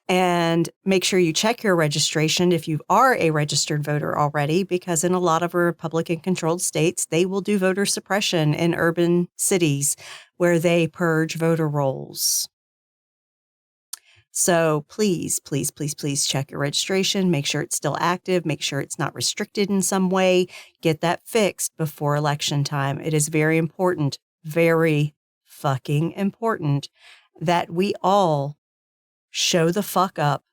And make sure you check your registration if you are a registered voter already, because in a lot of Republican-controlled states, they will do voter suppression in urban cities where they purge voter rolls. So please, please, please, please check your registration. Make sure it's still active. Make sure it's not restricted in some way. Get that fixed before election time. It is very important, very fucking important that we all show the fuck up,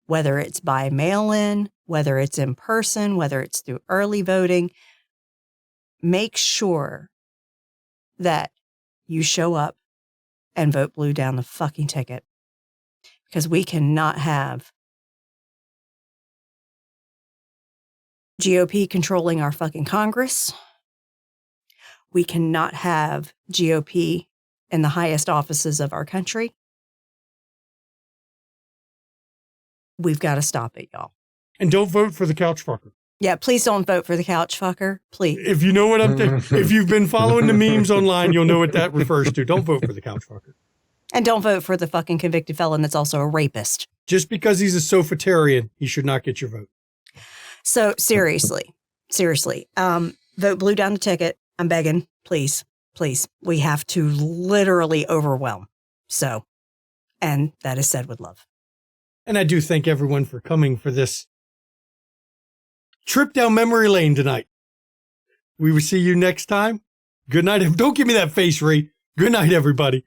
whether it's by mail-in, whether it's in person, whether it's through early voting. Make sure that you show up and vote blue down the fucking ticket. Because we cannot have GOP controlling our fucking Congress. We cannot have GOP in the highest offices of our country. We've got to stop it, y'all. And don't vote for the couch fucker. Yeah, please don't vote for the couch fucker, please. If you know what if you've been following the memes online, you'll know what that refers to. Don't vote for the couch fucker. And don't vote for the fucking convicted felon that's also a rapist. Just because he's a sofitarian, he should not get your vote. So seriously, vote blue down the ticket. I'm begging, please. We have to literally overwhelm. So, and that is said with love. And I do thank everyone for coming for this trip down memory lane tonight. We will see you next time. Good night. Don't give me that face, Ree. Good night, everybody.